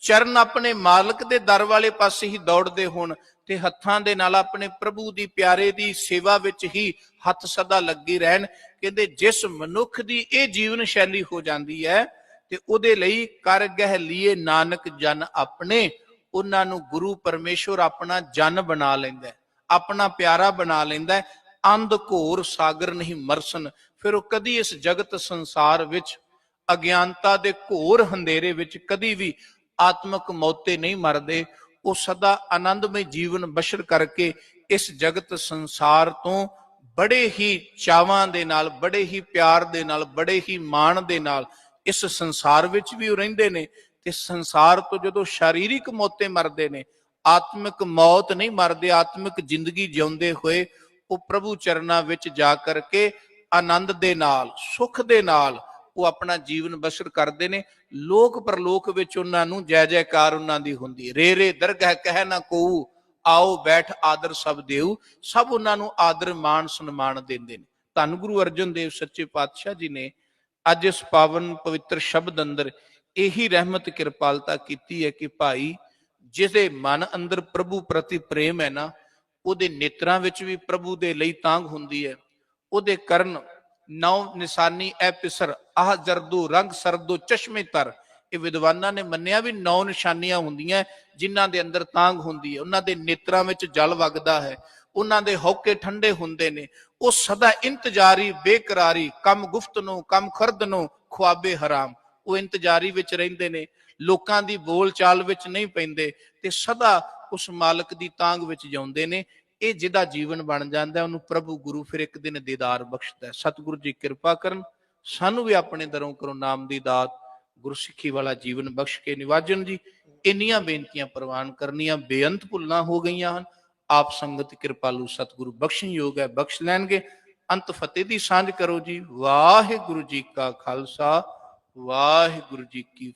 ਚਰਨ ਆਪਣੇ ਮਾਲਕ ਦੇ ਦਰ ਵਾਲੇ ਪਾਸੇ ਹੀ ਦੌੜਦੇ ਹੋਣ, ਤੇ ਹੱਥਾਂ ਦੇ ਨਾਲ ਆਪਣੇ ਪ੍ਰਭੂ ਦੀ ਪਿਆਰੇ ਦੀ ਸੇਵਾ ਵਿੱਚ ਹੀ ਹੱਥ ਸਦਾ ਲੱਗੇ ਰਹਿਣ। ਕਹਿੰਦੇ ਜਿਸ ਮਨੁੱਖ ਦੀ ਇਹ ਜੀਵਨ ਸ਼ੈਲੀ ਹੋ ਜਾਂਦੀ ਹੈ, ਤੇ ਉਹਦੇ ਲਈ ਕਰ ਗਹਿ ਲੀਏ ਨਾਨਕ ਜਨ ਆਪਣੇ, ਉਹਨਾਂ ਨੂੰ ਗੁਰੂ ਪਰਮੇਸ਼ਵਰ ਆਪਣਾ ਜਨ ਬਣਾ ਲੈਂਦਾ, ਆਪਣਾ ਪਿਆਰਾ ਬਣਾ ਲੈਂਦਾ। ਅੰਧ ਘੋਰ ਸਾਗਰ ਨਹੀਂ ਮਰਸਨ। ਫਿਰ ਉਹ ਕਦੀ ਇਸ ਜਗਤ ਸੰਸਾਰ ਵਿੱਚ ਅਗਿਆਨਤਾ ਦੇ ਘੋਰ ਹਨੇਰੇ ਵਿੱਚ ਕਦੀ ਵੀ ਆਤਮਕ ਮੌਤੇ ਨਹੀਂ ਮਰਦੇ। ਉਹ ਸਦਾ ਆਨੰਦਮਈ ਜੀਵਨ ਬਸ਼ਰ ਕਰਕੇ ਇਸ ਜਗਤ ਸੰਸਾਰ ਤੋਂ ਬੜੇ ਹੀ ਚਾਵਾਂ ਦੇ ਨਾਲ, ਬੜੇ ਹੀ ਪਿਆਰ ਦੇ ਨਾਲ, ਬੜੇ ਹੀ ਮਾਣ ਦੇ ਨਾਲ ਇਸ ਸੰਸਾਰ ਵਿੱਚ ਵੀ ਉਹ ਰਹਿੰਦੇ ਨੇ। ਤੇ ਸੰਸਾਰ ਤੋਂ ਜਦੋਂ ਸ਼ਾਰੀਰਿਕ ਮੌਤੇ ਮਰਦੇ ਨੇ, ਆਤਮਿਕ ਮੌਤ ਨਹੀਂ ਮਰਦੇ, ਆਤਮਿਕ ਜ਼ਿੰਦਗੀ ਜਿਉਂਦੇ ਹੋਏ ਉਹ ਪ੍ਰਭੂ ਚਰਨਾਂ ਵਿੱਚ ਜਾ ਕਰਕੇ ਆਨੰਦ ਦੇ ਨਾਲ, ਸੁਖ ਦੇ ਨਾਲ ਉਹ ਆਪਣਾ ਜੀਵਨ ਬਸਰ ਕਰਦੇ ਨੇ। ਲੋਕ ਪਰਲੋਕ ਵਿੱਚ ਉਹਨਾਂ ਨੂੰ ਜੈ ਜੈਕਾਰ ਉਹਨਾਂ ਦੀ ਹੁੰਦੀ ਹੈ। ਰੇ ਰੇ ਦਰਗਹਿ ਕਹਿ ਨਾ ਕੋਊ, ਆਓ ਬੈਠ ਆਦਰ ਸਭ ਦੇਊ। ਸਭ ਉਹਨਾਂ ਨੂੰ ਆਦਰ ਮਾਣ ਸਨਮਾਨ ਦਿੰਦੇ ਨੇ। ਧੰਨ ਗੁਰੂ ਅਰਜਨ ਦੇਵ ਸੱਚੇ ਪਾਤਸ਼ਾਹ ਜੀ ਨੇ ਅੱਜ ਇਸ ਪਾਵਨ ਪਵਿੱਤਰ ਸ਼ਬਦ ਅੰਦਰ ਇਹੀ ਰਹਿਮਤ ਕਿਰਪਾਲਤਾ ਕੀਤੀ ਹੈ ਕਿ ਭਾਈ ਜਿਹਦੇ ਮਨ ਅੰਦਰ ਪ੍ਰਭੂ ਪ੍ਰਤੀ ਪ੍ਰੇਮ ਹੈ ਨਾ, ਉਹਦੇ ਨੇਤਰਾਂ ਵਿੱਚ ਵੀ ਪ੍ਰਭੂ ਦੇ ਲਈ ਤਾਂਘ ਹੁੰਦੀ ਹੈ। ਉਹਦੇ ਕਰਨ ਨੌ ਨਿਸ਼ਾਨੀ ਐ ਪਿਸਰ ਆਹ ਜਰਦੋ ਰੰਗ ਸਰਦੋ ਚਸ਼ਮੇ ਤਰ। ਇਹ ਵਿਦਵਾਨਾਂ ਨੇ ਮੰਨਿਆ ਵੀ 9 ਨਿਸ਼ਾਨੀਆਂ ਹੁੰਦੀਆਂ ਜਿਨ੍ਹਾਂ ਦੇ ਅੰਦਰ ਤਾਂਘ ਹੁੰਦੀ ਹੈ। ਉਹਨਾਂ ਦੇ ਨੇਤਰਾਂ ਵਿੱਚ ਜਲ ਵਗਦਾ ਹੈ, ਉਹਨਾਂ ਦੇ ਹੌਕੇ ਠੰਡੇ ਹੁੰਦੇ ਨੇ। ਉਹ ਸਦਾ ਇੰਤਜ਼ਾਰੀ ਬੇਕਰਾਰੀ, ਕਮ ਗੁਫਤਨੋ ਕਮ ਖਰਦਨੋ ਖੁਆਬੇ ਹਰਾਮ। ਉਹ ਇੰਤਜ਼ਾਰੀ ਵਿੱਚ ਰਹਿੰਦੇ ਨੇ, ਲੋਕਾਂ ਦੀ ਬੋਲ ਚਾਲ ਵਿੱਚ ਨਹੀਂ ਪੈਂਦੇ ਤੇ ਸਦਾ ਉਸ ਮਾਲਕ ਦੀ ਤਾਂਘ ਵਿੱਚ ਜਿਉਂਦੇ ਨੇ। ਇਹ ਜਿਹਦਾ ਜੀਵਨ ਬਣ ਜਾਂਦਾ ਉਹਨੂੰ ਪ੍ਰਭੂ ਗੁਰੂ ਫਿਰ ਇੱਕ ਦਿਨ ਦੀਦਾਰ ਬਖਸ਼ਦਾ। ਸਤਿਗੁਰੂ ਜੀ ਕਿਰਪਾ ਕਰਨ, ਸਾਨੂੰ ਵੀ ਆਪਣੇ ਦਰੋਂ ਕਰੋ ਨਾਮ ਦੀ ਦਾਤ, ਗੁਰਸਿੱਖੀ ਵਾਲਾ ਜੀਵਨ ਬਖਸ਼ ਕੇ ਨਿਵਾਜਣ ਜੀ। ਇੰਨੀਆਂ ਬੇਨਤੀਆਂ ਪ੍ਰਵਾਨ ਕਰਨੀਆਂ, ਬੇਅੰਤ ਭੁੱਲਾਂ ਹੋ ਗਈਆਂ ਹਨ। ਆਪ ਸੰਗਤ ਕਿਰਪਾਲੂ ਸਤਿਗੁਰੂ ਬਖਸ਼ਣ ਯੋਗ ਹੈ, ਬਖਸ਼ ਲੈਣਗੇ। ਅੰਤ ਫਤਿਹ ਦੀ ਸਾਂਝ ਕਰੋ ਜੀ। ਵਾਹਿਗੁਰੂ ਜੀ ਕਾ ਖਾਲਸਾ, ਵਾਹਿਗੁਰੂ ਜੀ ਕੀ